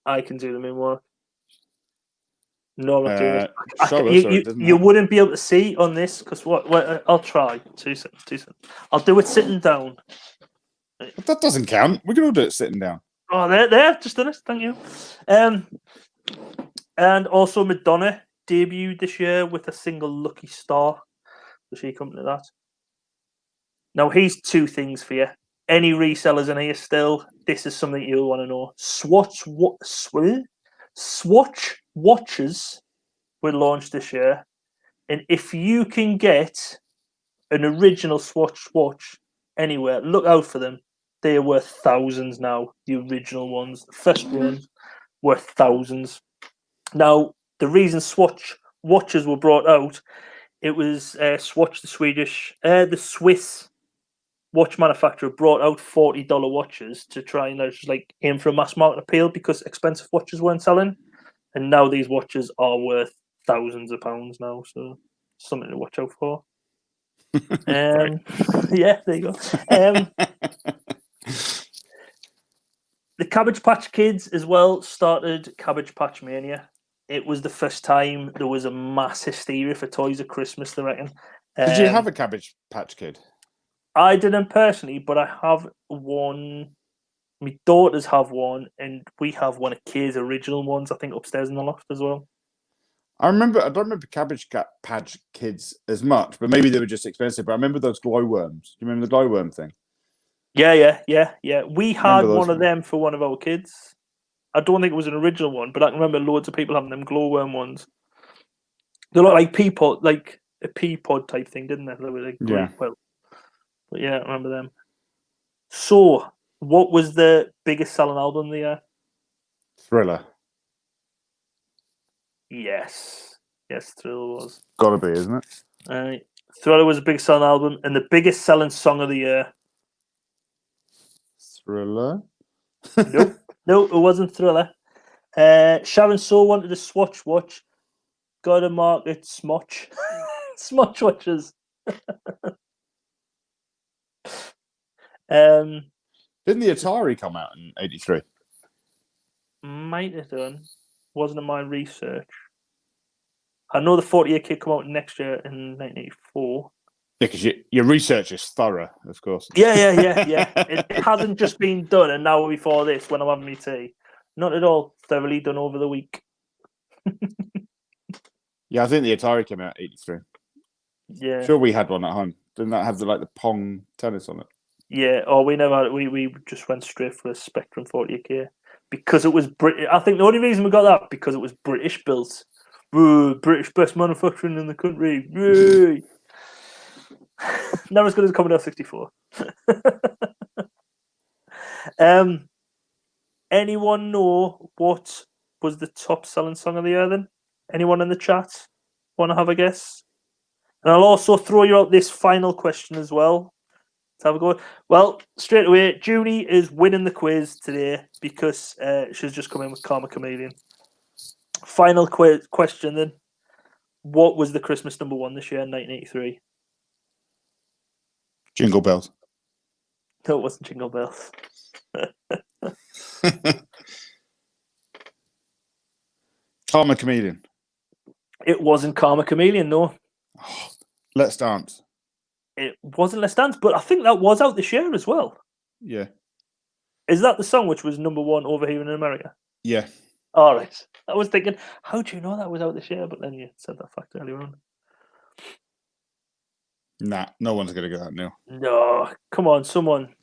I can do the moonwalk. No, I'm not doing this. Show us, or it doesn't You happen. wouldn't be able to see on this because what? I'll try. 2 seconds. 2 seconds. I'll do it sitting down. But that doesn't count. We can all do it sitting down. Oh, there, just done it. Thank you. And also Madonna debuted this year with a single "Lucky Star." So she come to that. Now, here's 2 things for you. Any resellers in here still? This is something you'll want to know. Swatch watches were launched this year, and if you can get an original Swatch watch anywhere, look out for them. They are worth thousands now. The original ones, the first ones, worth thousands. Now, the reason Swatch watches were brought out, it was Swatch, the Swiss watch manufacturer, brought out $40 watches to try and just like aim for a mass market appeal because expensive watches weren't selling, and now these watches are worth thousands of pounds now. So something to watch out for. Yeah, there you go. The Cabbage Patch Kids as well started Cabbage Patch Mania. It was the first time there was a mass hysteria for toys at Christmas, I reckon. Did you have a Cabbage Patch Kid? I didn't personally, but I have one. My daughters have one, and we have one of Kay's original ones, I think, upstairs in the loft as well. I don't remember Cabbage Patch Kids as much, but maybe they were just expensive. But I remember those glowworms. Do you remember the glowworm thing? Yeah. We had one of ones. them for one of our kids. I don't think it was an original one, but I can remember loads of people having them glowworm ones. They look like like a pea pod type thing, didn't they? They were like Yeah. well, but yeah, I remember them. So, what was the biggest selling album of the year? Thriller. Yes, Thriller was. Gotta be, isn't it? Thriller was a big selling album, and the biggest selling song of the year. Thriller. No, it wasn't Thriller. Sharon So wanted a Swatch watch. Got a market Smotch. Smotch watches. Didn't the Atari come out in '83? Might have done. Wasn't in my research. I know the 48 kit come out next year in 1984. Yeah, because your research is thorough, of course. Yeah. It hasn't just been done an hour before this when I'm having my tea. Not at all. Thoroughly done over the week. Yeah, I think the Atari came out 83. Yeah. Sure, we had one at home. Didn't that have the Pong tennis on it? Yeah. Or we never. We just went straight for a Spectrum 40K because it was British. I think the only reason we got that because it was British built. Woo, British best manufacturing in the country. Yay. Never as good as Commodore 64. Anyone know what was the top selling song of the year then? Anyone in the chat want to have a guess? And I'll also throw you out this final question as well. Let's have a go. Well, straight away, Junie is winning the quiz today because she's just come in with Karma Chameleon. Final question then. What was the Christmas number one this year in 1983? Jingle Bells. No, it wasn't Jingle Bells. Karma Chameleon. It wasn't Karma Chameleon, no. Oh, Let's Dance. It wasn't Let's Dance, but I think that was out this year as well. Yeah. Is that the song which was number one over here in America? Yeah. All right. I was thinking, how do you know that was out this year? But then you said that fact earlier on. Nah, no one's going to get that now. No, come on, someone.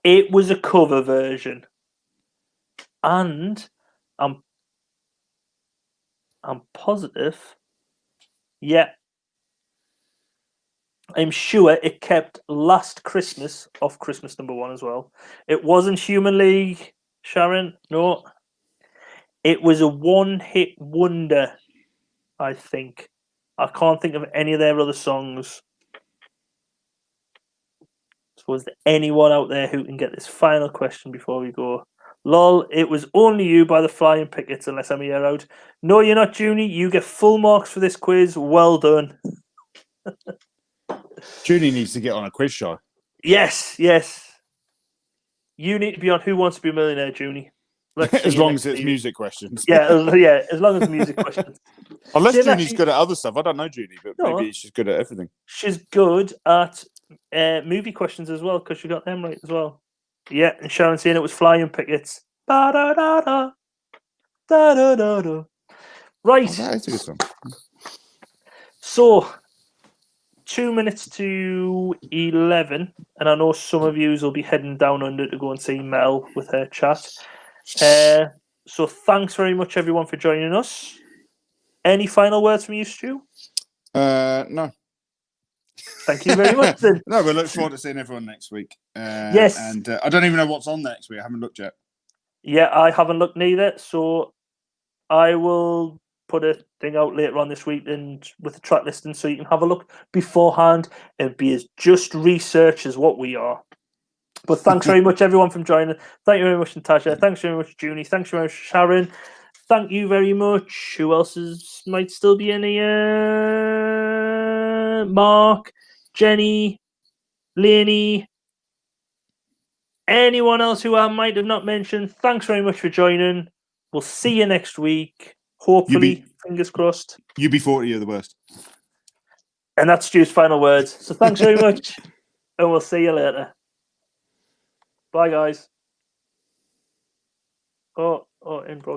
It was a cover version. And I'm positive. Yeah. I'm sure it kept Last Christmas off Christmas number one as well. It wasn't Human League, Sharon. No. It was a one-hit wonder, I think. I can't think of any of their other songs. So is there anyone out there who can get this final question before we go? Lol, it was Only You by the Flying Pickets, unless I'm here out. No, you're not, Junie. You get full marks for this quiz. Well done. Junie needs to get on a quiz show. Yes, yes. You need to be on Who Wants to Be a Millionaire, Junie. As long as it's music questions. Yeah, as long as it's music questions. Unless Junie's good at other stuff. I don't know Junie, but No. maybe she's good at everything. She's good at movie questions as well, because she got them right as well. Yeah, and Sharon saying it was Flying Pickets. Da-da-da-da. Da-da-da-da. Right. Oh, that is a good song. So, 2 minutes to 11, and I know some of you will be heading down under to go and see Mel with her chat. So thanks very much, everyone, for joining us. Any final words from you, Stu? No. Thank you very much, then. No, we look forward to seeing everyone next week. Yes. And I don't even know what's on next week. I haven't looked yet. Yeah, I haven't looked neither, so I will put a thing out later on this week and with the track listing so you can have a look beforehand and be as just research as what we are. But thanks very much, everyone, for joining. Thank you very much, Natasha. Thanks very much, Junie. Thanks very much, Sharon. Thank you very much. Who else might still be in here? Mark, Jenny, Leone. Anyone else who I might have not mentioned, thanks very much for joining. We'll see you next week. Hopefully, fingers crossed. UB40 are the worst. And that's Stu's final words. So thanks very much, and we'll see you later. Bye, guys. In broadcast.